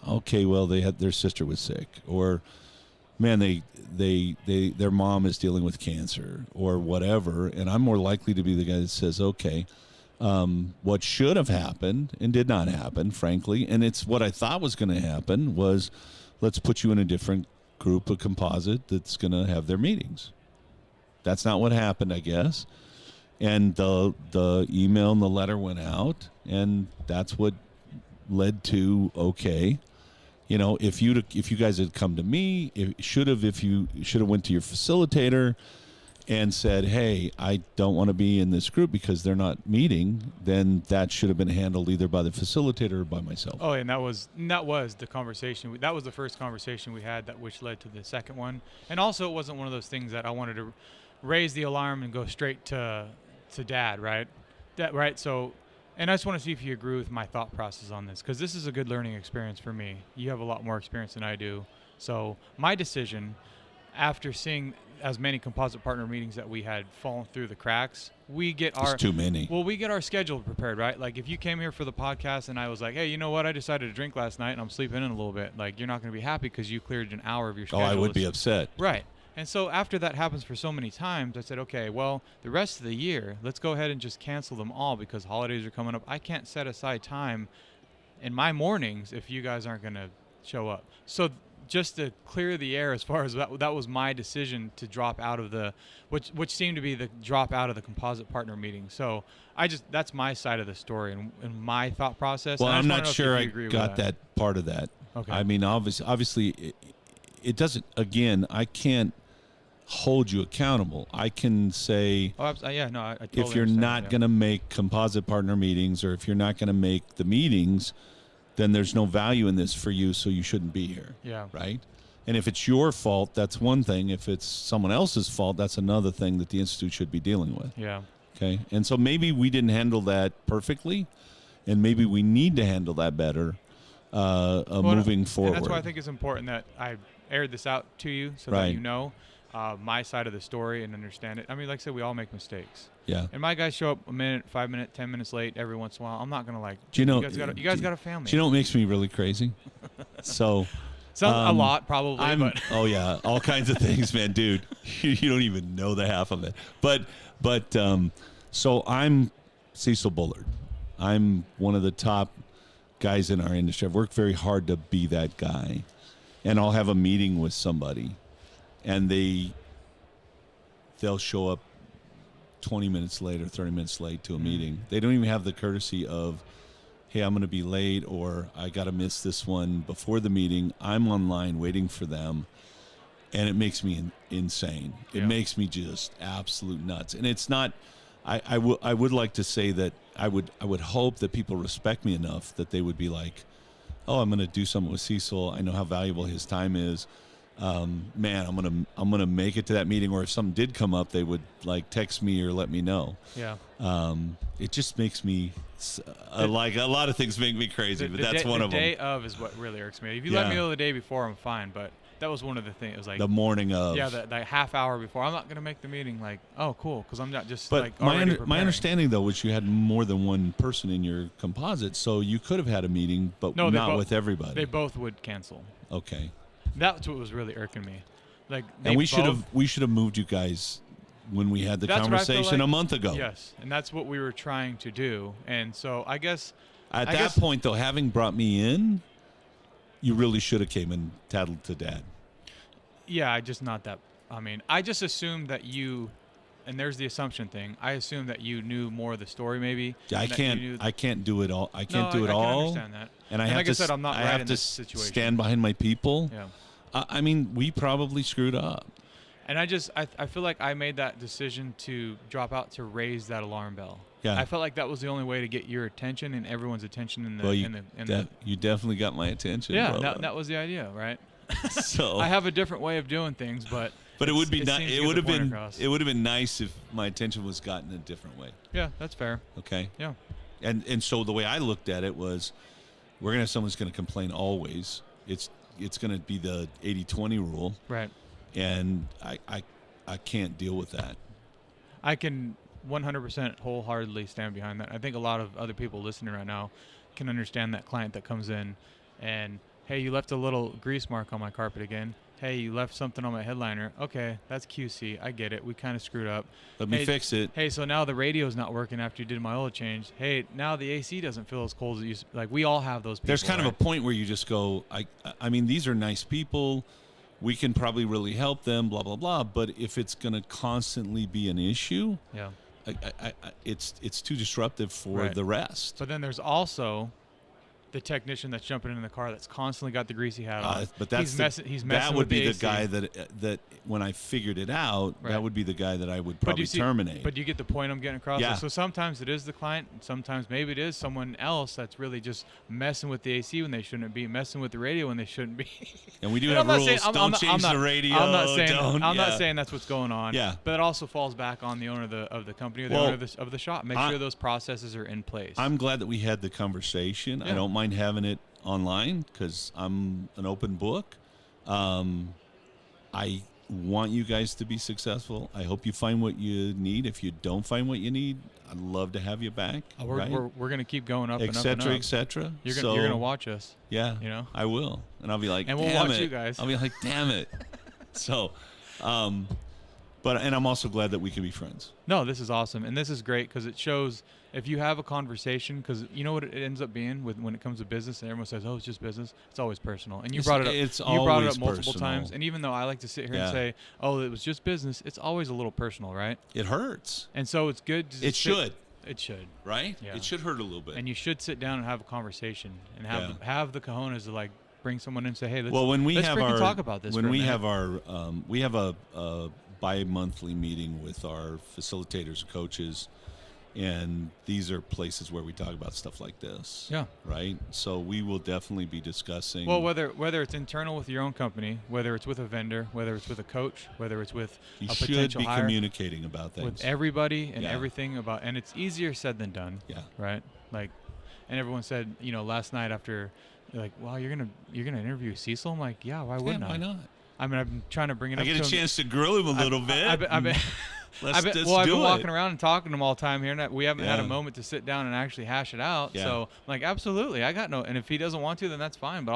okay, well, their sister was sick, or man, their mom is dealing with cancer, or whatever, and I'm more likely to be the guy that says, okay, what should have happened and did not happen, frankly, and it's what I thought was going to happen, was let's put you in a different group, a composite that's going to have their meetings. That's not what happened, I guess. And the email and the letter went out, and that's what led to, okay, if you guys had come to me, if you should have went to your facilitator, and said, hey, I don't want to be in this group because they're not meeting, then that should have been handled either by the facilitator or by myself. Oh, and that was the conversation. That was the first conversation we had, which led to the second one. And also, it wasn't one of those things that I wanted to raise the alarm and go straight to Dad, right? Right. So, and I just want to see if you agree with my thought process on this, because this is a good learning experience for me. You have a lot more experience than I do. So my decision, after seeing as many composite partner meetings that we had fallen through the cracks, we get There's too many. Well, we get our schedule prepared, right? Like if you came here for the podcast and I was like, hey, you know what? I decided to drink last night and I'm sleeping in a little bit. Like, you're not going to be happy because you cleared an hour of your schedule. Oh, I would be upset. Right. And so after that happens for so many times, I said, okay, well, the rest of the year, let's go ahead and just cancel them all because holidays are coming up. I can't set aside time in my mornings if you guys aren't going to show up. So just to clear the air as far as that was my decision to drop out of which seemed to be the drop out of the composite partner meeting. So that's my side of the story and my thought process. Well, I'm not sure I got that part of that. Okay. I mean, obviously it doesn't, again, I can't hold you accountable. I can say, I totally if you're not going to make composite partner meetings or if you're not going to make the meetings, then there's no value in this for you, so you shouldn't be here. Yeah. Right? And if it's your fault, that's one thing. If it's someone else's fault, that's another thing that the Institute should be dealing with. Yeah. Okay? And so maybe we didn't handle that perfectly, and maybe we need to handle that better moving forward. And that's why I think it's important that I aired this out to you so that you know my side of the story and understand it. I mean, like I said, we all make mistakes. Yeah. And my guys show up a minute, 5 minutes, 10 minutes late every once in a while. I'm not going to you guys got a family. Do you know what makes me really crazy? So a lot probably. But oh yeah, all kinds of things, man, dude. You don't even know the half of it. But so I'm Cecil Bullard. I'm one of the top guys in our industry. I've worked very hard to be that guy. And I'll have a meeting with somebody and they'll show up 20 minutes late or 30 minutes late to a meeting. They don't even have the courtesy of, hey, I'm going to be late or I got to miss this one before the meeting. I'm online waiting for them, and it makes me insane. It makes me just absolute nuts. And it's not I would like to say that I would hope that people respect me enough that they would be like, oh, I'm going to do something with Cecil. I know how valuable his time is. Man, I'm gonna make it to that meeting, or if something did come up, they would like text me or let me know. Yeah. It just makes me like a lot of things make me crazy, but that's one of them. The day of is what really irks me. If you let me know the day before, I'm fine. But that was one of the things. It was like the morning of. Yeah, the half hour before. I'm not gonna make the meeting. Like, oh, cool, because I'm not just. But like my understanding though was you had more than one person in your composite, so you could have had a meeting, but not with everybody. They both would cancel. Okay. That's what was really irking me. Like, and we should have moved you guys when we had the conversation a month ago. Yes, and that's what we were trying to do. And so I guess at that point, though, having brought me in, you really should have came and tattled to Dad. Yeah, I just assumed that you, and there's the assumption thing. I assumed that you knew more of the story, maybe. Yeah, I can't do it all. I can't do it all. I can understand that. And like I said, I'm not right in this situation. Stand behind my people. Yeah. I mean, we probably screwed up. And I feel like I made that decision to drop out to raise that alarm bell. Yeah. I felt like that was the only way to get your attention and everyone's attention you definitely got my attention. Yeah, that was the idea, right? So I have a different way of doing things, but it would be it would have been nice if my attention was gotten a different way. Yeah, that's fair. Okay. Yeah. And so the way I looked at it was, we're gonna have someone who's gonna complain always. It's going to be the 80-20 rule. Right. And I can't deal with that. I can 100% wholeheartedly stand behind that. I think a lot of other people listening right now can understand that client that comes in and, hey, you left a little grease mark on my carpet again. Hey, you left something on my headliner. Okay, that's QC. I get it. We kind of screwed up. Let me fix it. Hey, so now the radio's not working after you did my oil change. Hey, now the AC doesn't feel as cold as it used to. Like, we all have those people. There's kind of a point where you just go, I mean, these are nice people. We can probably really help them, blah, blah, blah. But if it's going to constantly be an issue, yeah, it's too disruptive for the rest. But then there's also the technician that's jumping in the car that's constantly got the greasy hat on. But that's he's messing that would with be the AC. guy that when I figured it out, Right. that would be the guy that I would probably terminate. But you get the point I'm getting across. Yeah. So sometimes it is the client, and sometimes maybe it is someone else that's really just messing with the AC when they shouldn't be, messing with the radio when they shouldn't be. And we do And have I'm not rules. saying- Don't change the radio. I'm not saying don't, I'm yeah. not saying that's what's going on. Yeah. But it also falls back on the owner of the company or the Well, owner of the shop. Make sure those processes are in place. I'm glad that we had the conversation. I Yeah. don't mind having it online because I'm an open book. I want you guys to be successful. I hope you find what you need. If you don't find what you need, I'd love to have you back. We're going to keep going up and up and etc. up. etc. You're going to watch us. Yeah, you know? I will, and I'll be like, And we'll damn watch it. you guys. I'll be like, damn it. So, and I'm also glad that we can be friends. No, this is awesome, and this is great because it shows if you have a conversation, because you know what it ends up being when it comes to business, and everyone says, "Oh, it's just business." It's always personal, and you brought it up. It's you brought it always up multiple personal. times, and even though I like to sit here Yeah. and say, "Oh, it was just business," it's always a little personal, right? It hurts. And so it's good. To It should. It should. Right? Yeah. It should hurt a little bit. And you should sit down and have a conversation and Yeah. have the cojones to like bring someone in and say, "Hey, let's when we let's have freaking our talk about this." when for a we minute." have our we have a bi-monthly meeting with our facilitators and coaches, and these are places where we talk about stuff like this. Yeah. Right. So we will definitely be discussing. Well, whether it's internal with your own company, whether it's with a vendor, whether it's with a coach, whether it's with you a should potential be hire, communicating about things. with everybody and Yeah. everything about, and it's easier said than done. Yeah. Right. Like, and everyone said, last night after, they're like, "Wow, you're gonna interview Cecil?" I'm like, "Yeah, why wouldn't Yeah, I? why not? I mean, I've been trying to bring it I up. get a to him. chance to grill him a little bit. I've been, Let's I've been just I've do been it. walking around and talking to him all the time here, and we haven't had a Yeah. moment to sit down and actually hash it out. Yeah. So, I'm like, absolutely, I got no. And if he doesn't want to, then that's fine. But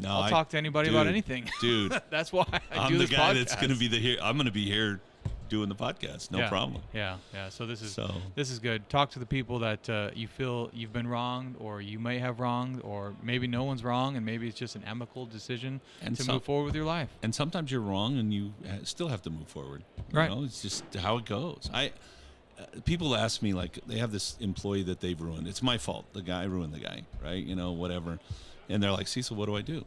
I'll I talk to anybody about dude, anything. Dude, That's why I I'm do the this guy podcast. that's going to be here. I'm going to be here doing the podcast. No Yeah. problem. Yeah. So this is So good. Talk to the people that you feel you've been wronged, or you may have wronged, or maybe no one's wrong, and maybe it's just an amicable decision to move forward with your life. And sometimes you're wrong, and you still have to move forward. Right. It's just how it goes. People ask me, like, they have this employee that they've ruined. It's my fault. The guy ruined the guy, right? Whatever. And they're like, Cecil, what do I do?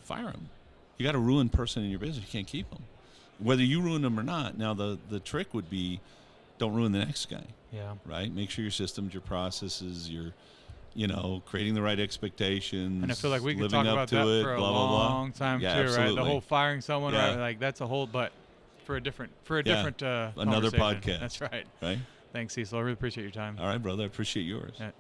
Fire him. You got a ruined person in your business. You can't keep him, whether you ruin them or not. Now, the trick would be, don't ruin the next guy. Yeah. Right. Make sure your systems, your processes, your creating the right expectations. And I feel like we could living talk up about to that it, for a blah, blah, blah. long time Yeah, too, right? absolutely. The whole firing someone, Yeah. right? Like that's a whole, but for a different Another conversation. podcast. That's right. Right. Thanks, Cecil. I really appreciate your time. All right, brother. I appreciate yours. Yeah.